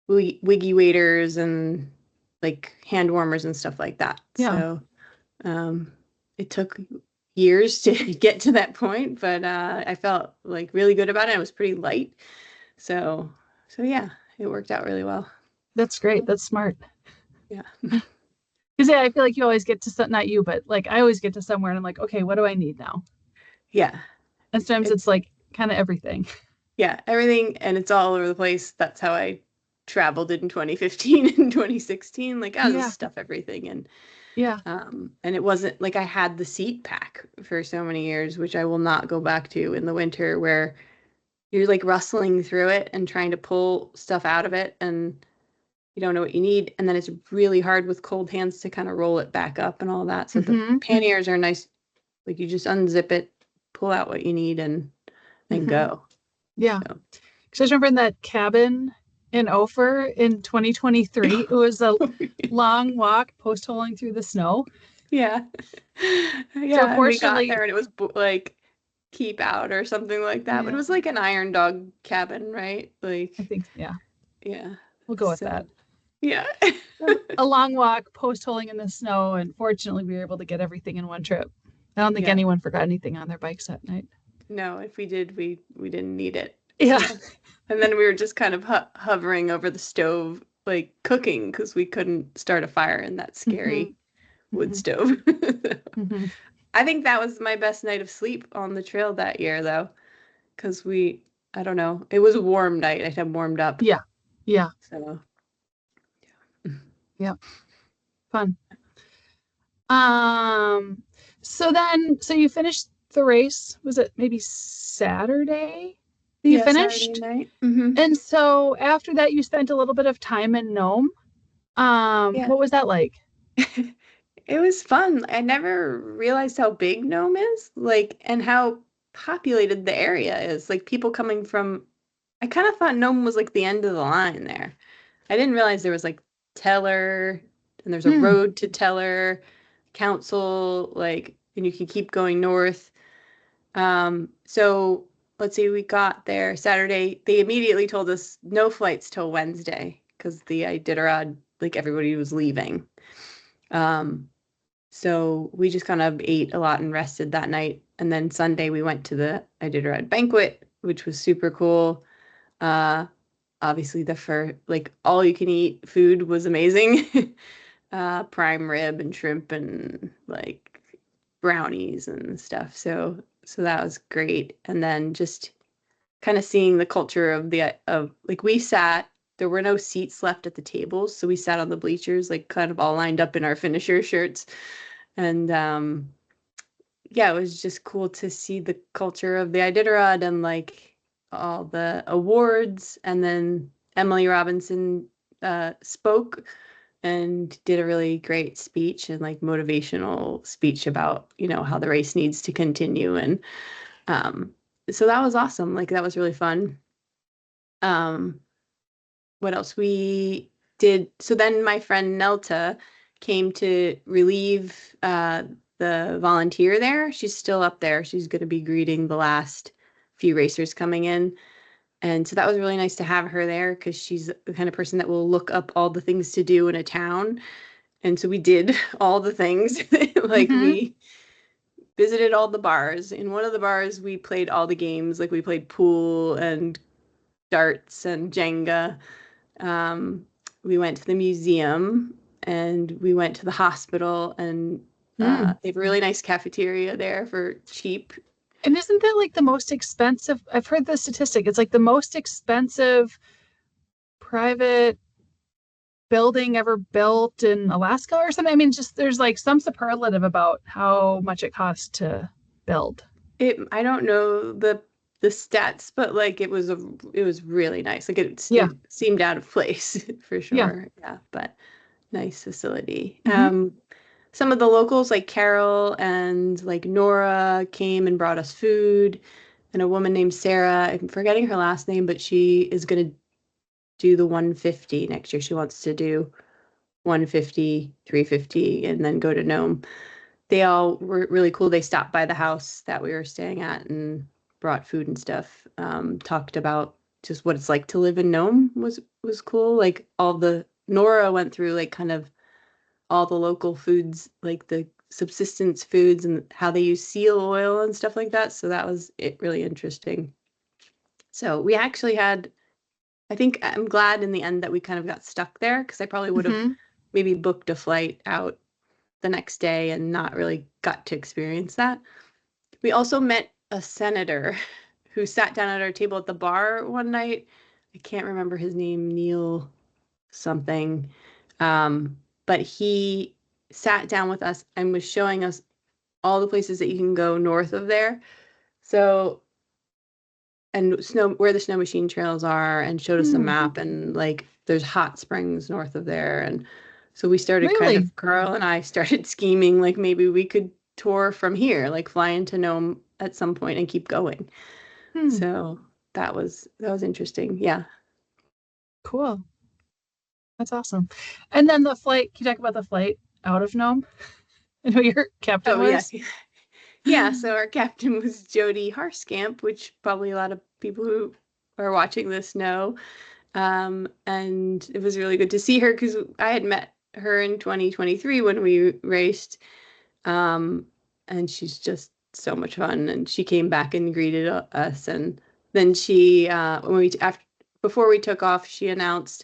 wiggy waders and like hand warmers and stuff like that. Yeah. So it took years to get to that point, but I felt like really good about it. It was pretty light. So yeah, it worked out really well. That's great. That's smart. Yeah. Because yeah, I feel like you always get to not you, but like I always get to somewhere and I'm like, okay, what do I need now? Yeah. And sometimes it's It's like kind of everything. yeah, everything, and it's all over the place. That's how I traveled in 2015 and 2016. Like I was Yeah. just stuff everything Yeah. and it wasn't like I had the seat pack for so many years, which I will not go back to in the winter where you're like rustling through it and trying to pull stuff out of it and you don't know what you need. And then it's really hard with cold hands to kind of roll it back up and all that. So the Mm-hmm. panniers are nice. Like you just unzip it, pull out what you need and Mm-hmm. go. Yeah. So Because I remember in that cabin in Ophir in 2023, it was a long walk post holing through the snow. yeah. So Yeah. And we got fortunately, there and it was like keep out or something like that. But it yeah, was like an iron dog cabin, right? I Like, think, yeah, yeah. we'll go with that. So, yeah. So a long walk post holing in the snow. And fortunately, we were able to get everything in one trip. I don't think Yeah. anyone forgot anything on their bikes that night. No, if we did, we didn't need it. Yeah. So, and then we were just kind of hovering over the stove, like cooking, because we couldn't start a fire in that Mm-hmm. scary wood Mm-hmm. stove. Mm-hmm. I think that was my best night of sleep on the trail that year, though, because I don't know, it was a warm night. I had warmed up. Yeah. Yeah. So, Yeah. Fun. Um, so you finished the race. Was it maybe Saturday that you yeah, Saturday finished? night. Hmm. And so after that, you spent a little bit of time in Nome. Yeah. What was that like? It was fun. I never realized how big Nome is, like, and how populated the area is. Like, people coming from, I kind of thought Nome was like the end of the line there. I didn't realize there was like Teller, and there's a Hmm. road to Teller, Council, like, and you can keep going north. So let's see, we got there Saturday. They immediately told us no flights till Wednesday because the Iditarod, like everybody was leaving. Um, so we just kind of ate a lot and rested that night. And then Sunday we went to the Iditarod banquet, which was super cool. Uh, Obviously the like all you can eat food was amazing. Prime rib and shrimp and like brownies and stuff. So that was great. And then just kind of seeing the culture of like there were no seats left at the tables, so we sat on the bleachers like kind of all lined up in our finisher shirts. And yeah, it was just cool to see the culture of the Iditarod and like all the awards. And then Emily Robinson spoke and did a really great speech and like motivational speech about, how the race needs to continue. And um, so that was awesome. Like that was really fun. Um, what else we did? So then my friend Nelta came to relieve the volunteer there. She's still up there. She's going to be greeting the last few racers coming in. And so that was really nice to have her there because she's the kind of person that will look up all the things to do in a town. And so we did all the things. Like Mm-hmm. we visited all the bars. In one of the bars, we played all the games. Like we played pool and darts and Jenga. Um, we went to the museum and we went to the hospital and Mm. they have a really nice cafeteria there for cheap. And isn't that like the most expensive? I've heard the statistic. It's like the most expensive private building ever built in Alaska or something. I mean, just there's like some superlative about how much it costs to build. I don't know the stats, but like it was really nice. Like Yeah. it seemed out of place for Yeah. sure. Yeah, but nice facility. Hmm. Some of the locals like Carol and like Nora came and brought us food, and a woman named Sarah, I'm forgetting her last name, but she is going to do the 150 next year. She wants to do 150, 350, and then go to Nome. they all were really cool. They stopped by the house that we were staying at and brought food and stuff. Talked about just what it's like to live in Nome was cool. Like Nora went through like kind of all the local foods, like the subsistence foods and how they use seal oil and stuff like that. So that was really interesting. So we actually I think I'm glad in the end that we kind of got stuck there, because I probably would have maybe booked a flight out the next day and not really got to experience that. We also met a senator who sat down at our table at the bar one night. I can't remember his name, Neil something. But he sat down with us and was showing us all the places that you can go north of there. So, and where the snow machine trails are, and showed us a map, and like there's hot springs north of there. And so we started Carl and I started scheming, like maybe we could tour from here, like fly into Nome at some point and keep going. So that was interesting. Yeah. Cool. That's awesome. And then the flight, can you talk about the flight out of Nome? And who your captain was? Yeah. Yeah, so our captain was Jody Harskamp, which probably a lot of people who are watching this know. And it was really good to see her, because I had met her in 2023 when we raced. And she's just so much fun. And she came back and greeted us. And then she, before we took off, she announced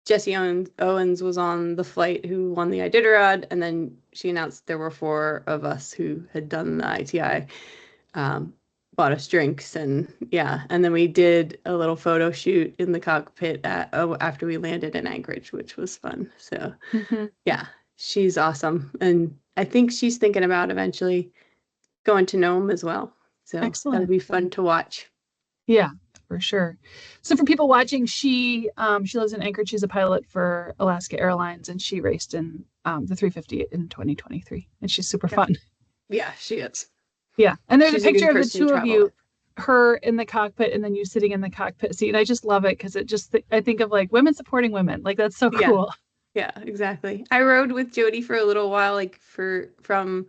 Jesse Owens was on the flight who won the Iditarod, and then she announced there were 4 of us who had done the ITI, bought us drinks, and yeah, and then we did a little photo shoot in the cockpit after we landed in Anchorage, which was fun. So yeah, she's awesome, and I think she's thinking about eventually going to Nome as well. So that'll be fun to watch. Yeah, for sure. So for people watching, she lives in Anchorage. She's a pilot for Alaska Airlines, and she raced in the 350 in 2023, and she's super fun. Yeah, she is. Yeah, and there's a picture of the 2 of you, her in the cockpit and then you sitting in the cockpit seat. And I just love it, because it just I think of like women supporting women. Like, that's so cool. Yeah, exactly. I rode with Jody for a little while, like from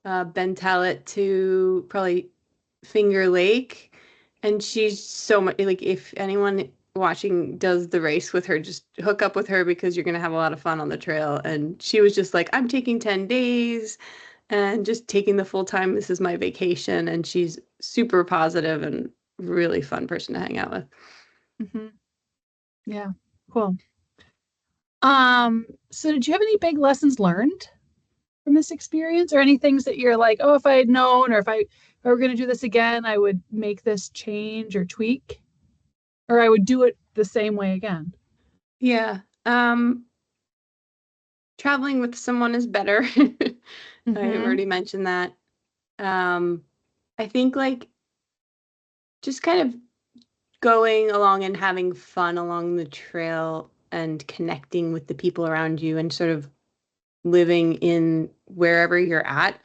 Ben Tallet to probably Finger Lake. And she's so much, like, if anyone watching does the race with her, just hook up with her, because you're going to have a lot of fun on the trail. And she was just like, I'm taking 10 days and just taking the full time. This is my vacation. And she's super positive and really fun person to hang out with. Yeah, cool. So did you have any big lessons learned from this experience, or any things that you're like, oh, if I had known, or if I were going to do this again, I would make this change or tweak, or I would do it the same way again? Yeah. Traveling with someone is better. I've already mentioned that. I think like just kind of going along and having fun along the trail and connecting with the people around you and sort of living in wherever you're at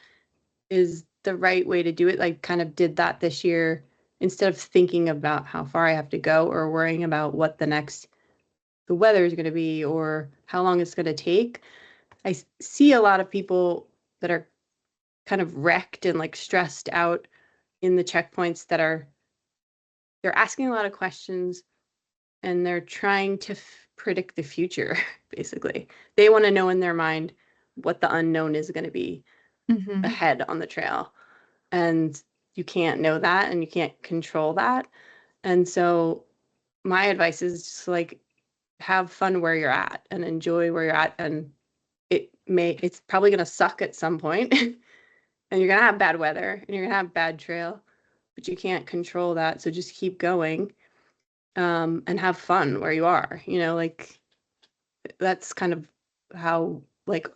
is the right way to do it. Like, kind of did that this year, instead of thinking about how far I have to go or worrying about what the weather is going to be or how long it's going to take. I see a lot of people that are kind of wrecked and like stressed out in the checkpoints, they're asking a lot of questions and they're trying to predict the future. Basically, they want to know in their mind what the unknown is going to be ahead on the trail, and you can't know that and you can't control that. And so my advice is just like, have fun where you're at and enjoy where you're at. And it's probably going to suck at some point and you're going to have bad weather and you're going to have bad trail, but you can't control that. So just keep going, and have fun where you are, like that's kind of how like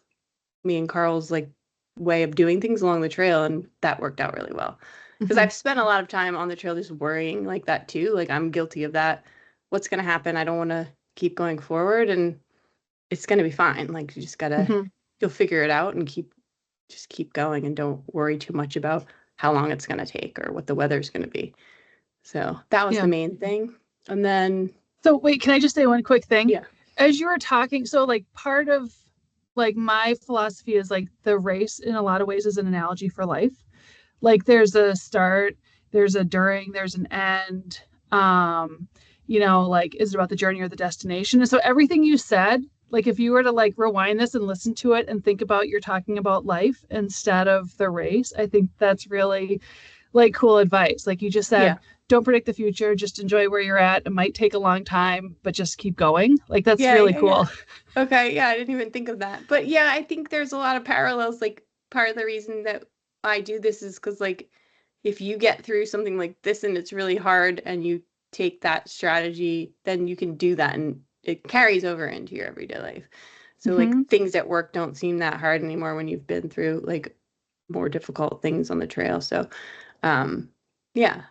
me and Carl's like way of doing things along the trail. And that worked out really well, because I've spent a lot of time on the trail just worrying like that too. Like, I'm guilty of that. What's going to happen? I don't want to keep going forward, and it's going to be fine. Like, you just gotta, you'll figure it out and just keep going, and don't worry too much about how long it's going to take or what the weather's going to be. So that was the main thing. And then, so wait, can I just say one quick thing? Yeah. As you were talking, so like part of like my philosophy is like the race in a lot of ways is an analogy for life. Like there's a start, there's a during, there's an end. Like is it about the journey or the destination? And so everything you said, like if you were to like rewind this and listen to it and think about you're talking about life instead of the race, I think that's really like cool advice. Like you just said, Yeah. don't predict the future, just enjoy where you're at. It might take a long time, but just keep going. Like that's Yeah, really yeah, yeah. cool. Okay, yeah, I didn't even think of that. But yeah, I think there's a lot of parallels. Like part of the reason that I do this is because like if you get through something like this and it's really hard and you take that strategy, then you can do that and it carries over into your everyday life. So like Mm-hmm. things at work don't seem that hard anymore when you've been through like more difficult things on the trail. So um yeah,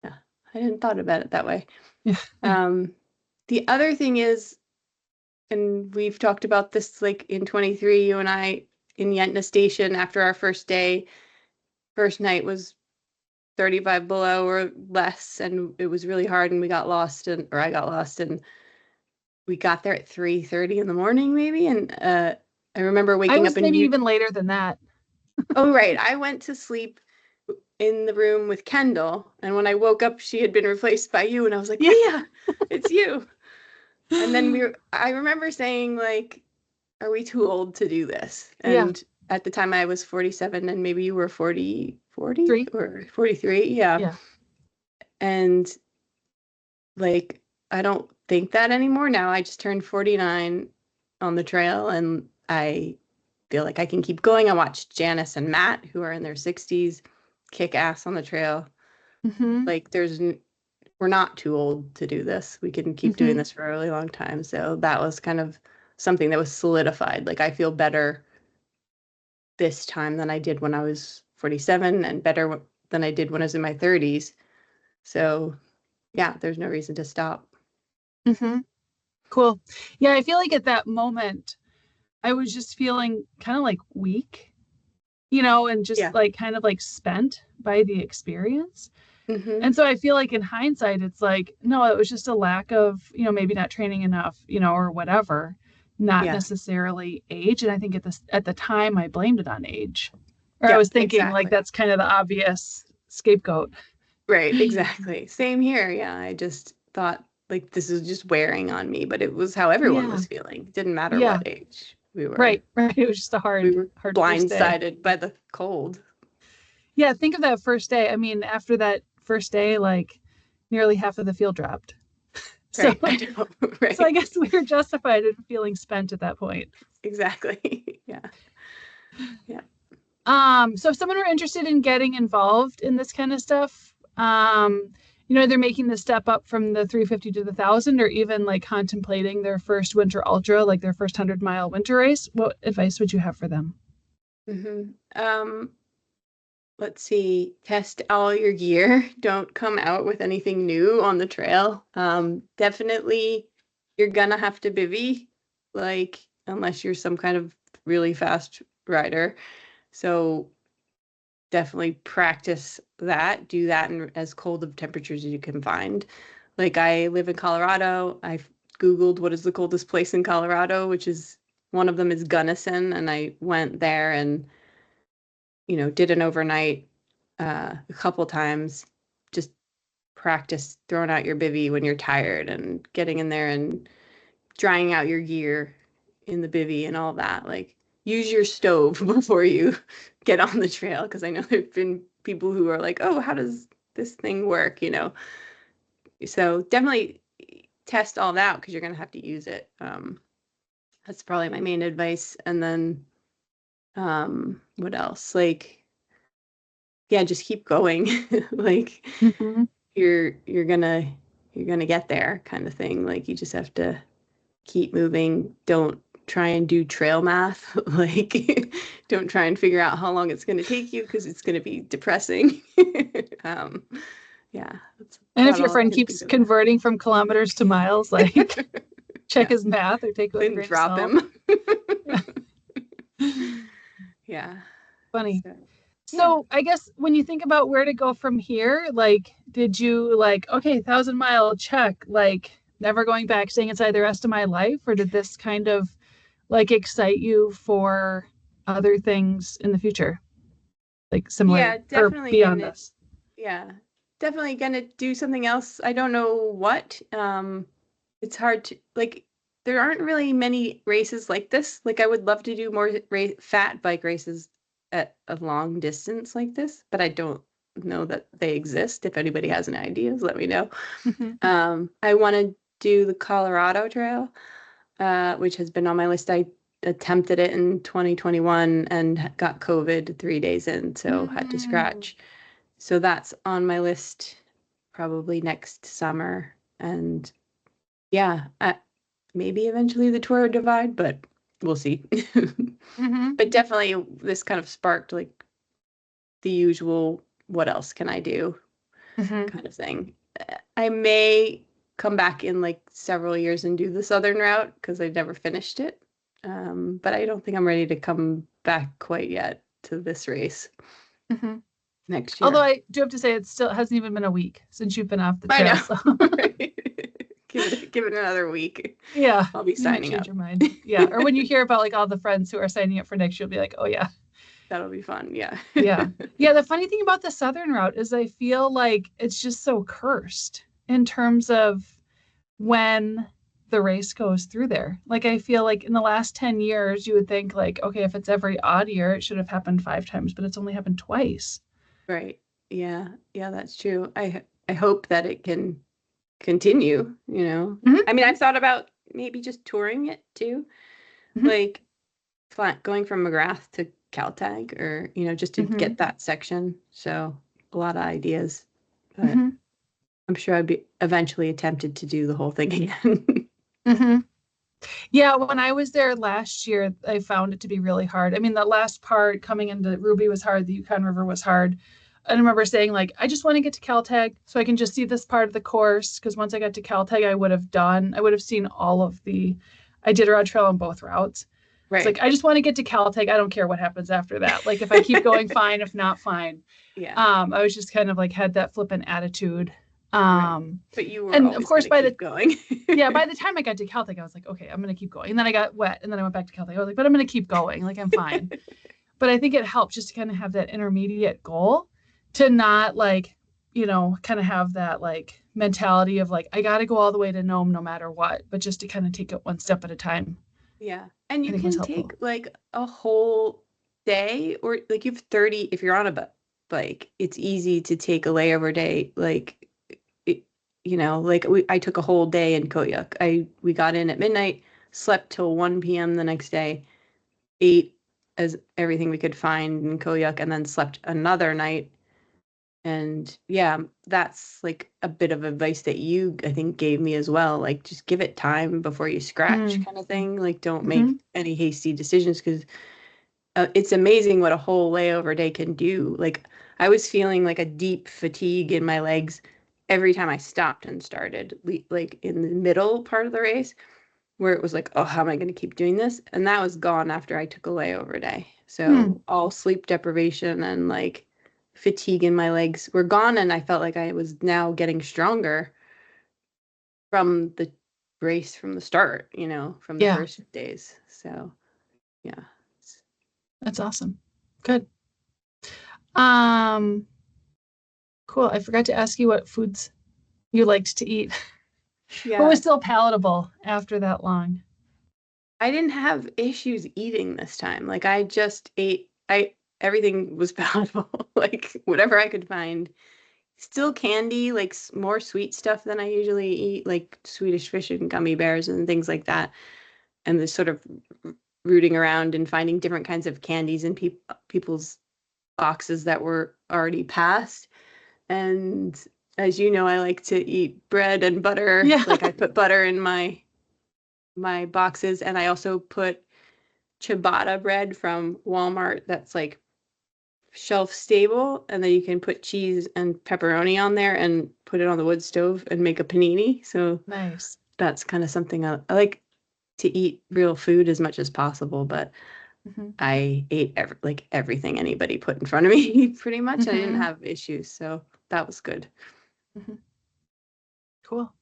yeah. I hadn't thought about it that way. Yeah. Um the other thing is, and we've talked about this like in 23, you and I in Yentna Station after our first day, first night was 35 below or less, and it was really hard, and we got lost, or I got lost, and we got there at 3:30 in the morning, maybe. And I remember I waking up was and maybe you, even later than that. oh, right, I went to sleep in the room with Kendall, and when I woke up, she had been replaced by you, and I was like, Yeah. Leah, it's you. And then I remember saying, like, are we too old to do this? Yeah. And at the time I was 47 and maybe you were 40 Three. or 43. Yeah. Yeah. And like, I don't think that anymore now. I just turned 49 on the trail and I feel like I can keep going. I watched Janice and Matt, who are in their 60s, kick ass on the trail. Mm-hmm. Like, we're not too old to do this. We can keep doing Mm-hmm. this for a really long time. So that was kind of something that was solidified. Like, I feel better this time than I did when I was 47 and better than I did when I was in my 30s. So, yeah, there's no reason to stop. Mm-hmm. Cool. Yeah, I feel like at that moment, I was just feeling kind of like weak, and just Yeah. like kind of like spent by the experience. Hmm. And so I feel like in hindsight, it's like, no, it was just a lack of, maybe not training enough, or whatever, not Yeah. necessarily age. And I think at the time I blamed it on age. Or I was Yep, thinking like exactly. that's kind of the obvious scapegoat. Right, exactly. Same here. Yeah, I just thought like this is just wearing on me, but it was how everyone Yeah. was feeling. It didn't matter Yeah. what age we were. Right. Right. It was just a We hard, were hard first day. blindsided by the cold. Yeah. Think of that first day. I mean, after that first day, like nearly half of the field dropped. So, Right. I know. so I Right. guess we were justified in feeling spent at that point. Exactly. Yeah. Yeah. So if someone were interested in getting involved in this kind of stuff, they're making the step up from the 350 to the 1,000, or even like contemplating their first winter ultra, like their first 100-mile winter race, what advice would you have for them? Hmm. Let's see, test all your gear. Don't come out with anything new on the trail. Definitely, you're gonna have to bivvy, like, unless you're some kind of really fast rider. So definitely practice that. Do that in as cold of temperatures as you can find. Like, I live in Colorado. I've Googled what is the coldest place in Colorado, which is one of them is Gunnison, and I went there and did an overnight a couple times, just practice throwing out your bivvy when you're tired and getting in there and drying out your gear in the bivvy and all that. Like, use your stove before you get on the trail, because I know there've been people who are like, oh, how does this thing work? So definitely test all that out because you're going to have to use it. That's probably my main advice. And then what else? Like, yeah, just keep going. Like, Mm-hmm. you're gonna get there, kind of thing. Like, you just have to keep moving. Don't try and do trail math. Like, don't try and figure out how long it's going to take you, because it's going to be depressing. um yeah, that's And if about your all I friend can keeps think of. converting from kilometers to miles, like check Yeah, his math or take it with a then grain of drop salt. him. Yeah. Yeah. Funny. So yeah. So I guess when you think about where to go from here, like, did you like, okay, 1,000-mile check, like never going back, staying inside the rest of my life? Or did this kind of like excite you for other things in the future, like similar or beyond this? Yeah, definitely gonna do something else. I don't know what. It's hard to like. There aren't really many races like this. Like I would love to do more fat bike races at a long distance like this, but I don't know that they exist. If anybody has any ideas, let me know. I want to do the Colorado Trail, which has been on my list. I attempted it in 2021 and got COVID 3 days in, so had to scratch. So that's on my list probably next summer. And yeah, maybe eventually the Tour Divide, but we'll see. But definitely this kind of sparked like the usual, what else can I do kind of thing. I may come back in like several years and do the Southern route because I never finished it. But I don't think I'm ready to come back quite yet to this race next year. Although I do have to say it still hasn't even been a week since you've been off the trail. I know. So. Give it another week. Yeah. I'll be signing up. Your mind. Yeah. Or when you hear about like all the friends who are signing up for next year, you'll be like, oh yeah. That'll be fun. Yeah. Yeah. Yeah. The funny thing about the Southern route is I feel like it's just so cursed in terms of when the race goes through there. Like I feel like in the last 10 years, you would think like, okay, if it's every odd year, it should have happened 5 times, but it's only happened twice. Right. Yeah. Yeah, that's true. I hope that it can continue, you know. I mean, I've thought about maybe just touring it too. Like going from McGrath to Caltag, or you know, just to get that section. So a lot of ideas, but I'm sure I'd be eventually tempted to do the whole thing again. Yeah, when I was there last year, I found it to be really hard. I mean, the last part coming into Ruby was hard. The Yukon River was hard. I remember saying like, I just want to get to Caltag so I can just see this part of the course. Because once I got to Caltag, I would have seen all of the Iditarod Trail on both routes. Right. It's like, I just want to get to Caltag. I don't care what happens after that. Like if I keep going, fine. If not, fine. Yeah. I was just kind of like had that flippant attitude. Right. But you were, and of course, by the going. Yeah, by the time I got to Caltag, I was like, okay, I'm gonna keep going. And then I got wet, and then I went back to Caltag. I was like, but I'm gonna keep going. Like I'm fine. But I think it helped just to kind of have that intermediate goal, to not like, you know, kind of have that like mentality of like, I got to go all the way to Nome no matter what, but just to kind of take it one step at a time. Yeah. And you can take like a whole day, or like you've 30, if you're on a bike, it's easy to take a layover day. Like, you know, like I took a whole day in Koyuk. We got in at midnight, slept till 1 p.m. the next day, ate as everything we could find in Koyuk, and then slept another night. And yeah, that's like a bit of advice that you, I think, gave me as well. Like, just give it time before you scratch, kind of thing. Like, don't make any hasty decisions, because it's amazing what a whole layover day can do. Like, I was feeling like a deep fatigue in my legs every time I stopped and started, like in the middle part of the race, where it was like, oh, how am I going to keep doing this? And that was gone after I took a layover day. So all sleep deprivation and like fatigue in my legs were gone, and I felt like I was now getting stronger from the race from the start, you know, from the first days. So yeah, that's awesome. Good. Cool. I forgot to ask you what foods you liked to eat. What was still palatable after that long? I didn't have issues eating this time. Like I just ate, everything was palatable, like whatever I could find. Still candy, like more sweet stuff than I usually eat, like Swedish fish and gummy bears and things like that. And the sort of rooting around and finding different kinds of candies in people's boxes that were already passed. And as you know, I like to eat bread and butter. Yeah. Like I put butter in my boxes, and I also put ciabatta bread from Walmart that's like shelf stable, and then you can put cheese and pepperoni on there and put it on the wood stove and make a panini. So nice. That's kind of something I like to eat real food as much as possible, but I ate everything anybody put in front of me pretty much. I didn't have issues, so that was good. Cool.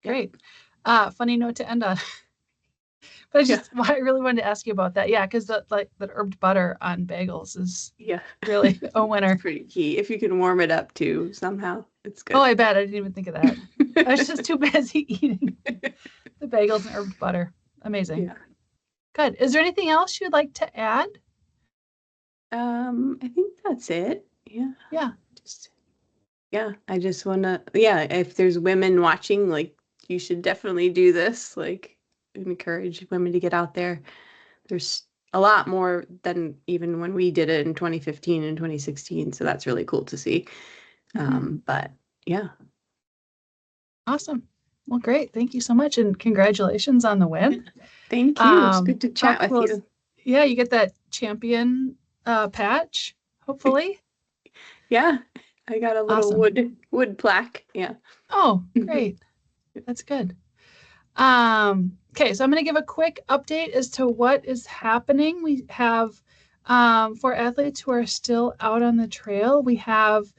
Great. Funny note to end on. But Yeah. I really wanted to ask you about that. Yeah, because the herbed butter on bagels is Yeah. really a It's winner. pretty key. If you can warm it up too somehow, it's Oh, good. I bet I didn't even think of that. I was just too busy eating the bagels and herbed butter. Amazing. Yeah. Good. Is there anything else you'd like to add? I think that's it. Yeah. Yeah. Just yeah, I just wanna yeah, if there's women watching, like you should definitely do this. Like encourage women to get out there. There's a lot more than even when we did it in 2015 and 2016. So that's really cool to see. But yeah. Awesome. Well, great. Thank you so much. And congratulations on the win. Thank you. It's good to How chat with cool is, you. yeah, you get that champion patch, hopefully. Yeah. I got a little Awesome. wood plaque. Yeah. Oh, great. That's good. Okay, so I'm going to give a quick update as to what is happening. We have for athletes who are still out on the trail, we have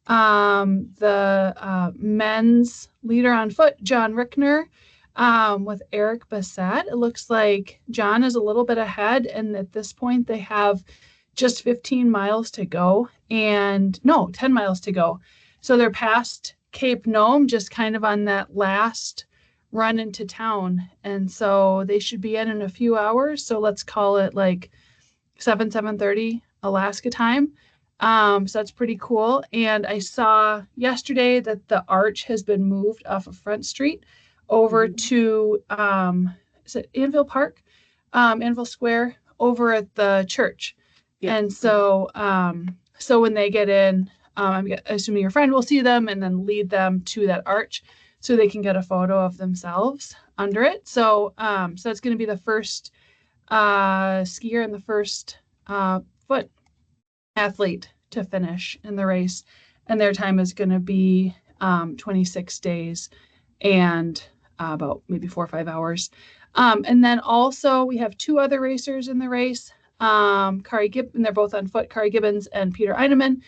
the men's leader on foot, John Rickner, with Eric Bassett. It looks like John is a little bit ahead, and at this point, they have just 15 miles to go, and no, 10 miles to go. So they're past Cape Nome, just kind of on that last run into town. And so they should be in a few hours. So let's call it like 7:30 Alaska time. So that's pretty cool. And I saw yesterday that the arch has been moved off of Front Street over to is it Anvil Park, Anvil Square, over at the church. Yeah. And so so when they get in, I'm assuming your friend will see them and then lead them to that arch so they can get a photo of themselves under it. So so it's going to be the first skier and the first foot athlete to finish in the race, and their time is going to be 26 days and about maybe 4 or 5 hours. And then also we have two other racers in the race, Kari Gibb, and they're both on foot, Kari Gibbons and Peter Einemann.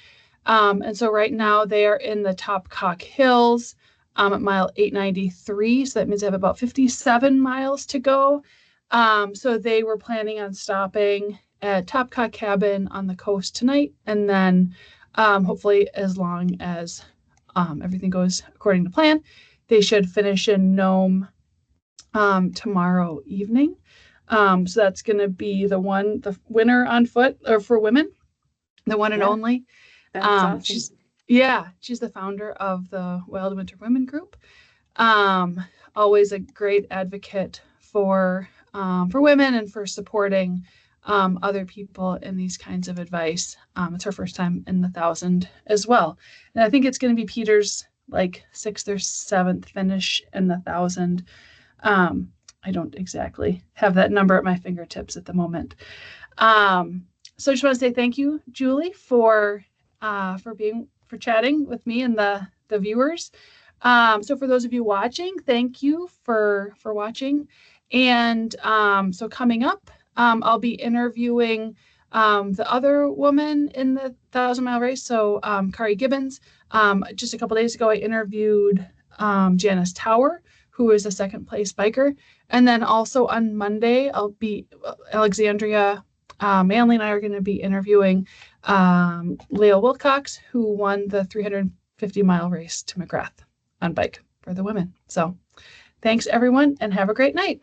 And so right now they are in the Topcock Hills at mile 893. So that means they have about 57 miles to go. So they were planning on stopping at Topcock Cabin on the coast tonight. And then hopefully, as long as everything goes according to plan, they should finish in Nome tomorrow evening. So that's going to be the winner on foot, or for women, the one and only. That's awesome. She's the founder of the Wild Winter Women group. Always a great advocate for women and for supporting other people in these kinds of advice. It's her first time in the 1,000 as well, and I think it's going to be Peter's like 6th or 7th finish in the 1,000. I don't exactly have that number at my fingertips at the moment. So I just want to say thank you, Julie, for chatting with me and the viewers. So for those of you watching, thank you for watching. And so coming up, I'll be interviewing the other woman in the 1,000-mile race. So Kari Gibbons. Just a couple days ago, I interviewed Janice Tower, who is a second place biker. And then also on Monday, I'll be Alexandria Manley and I are going to be interviewing Leah Wilcox, who won the 350-mile race to McGrath on bike for the women. So thanks, everyone, and have a great night.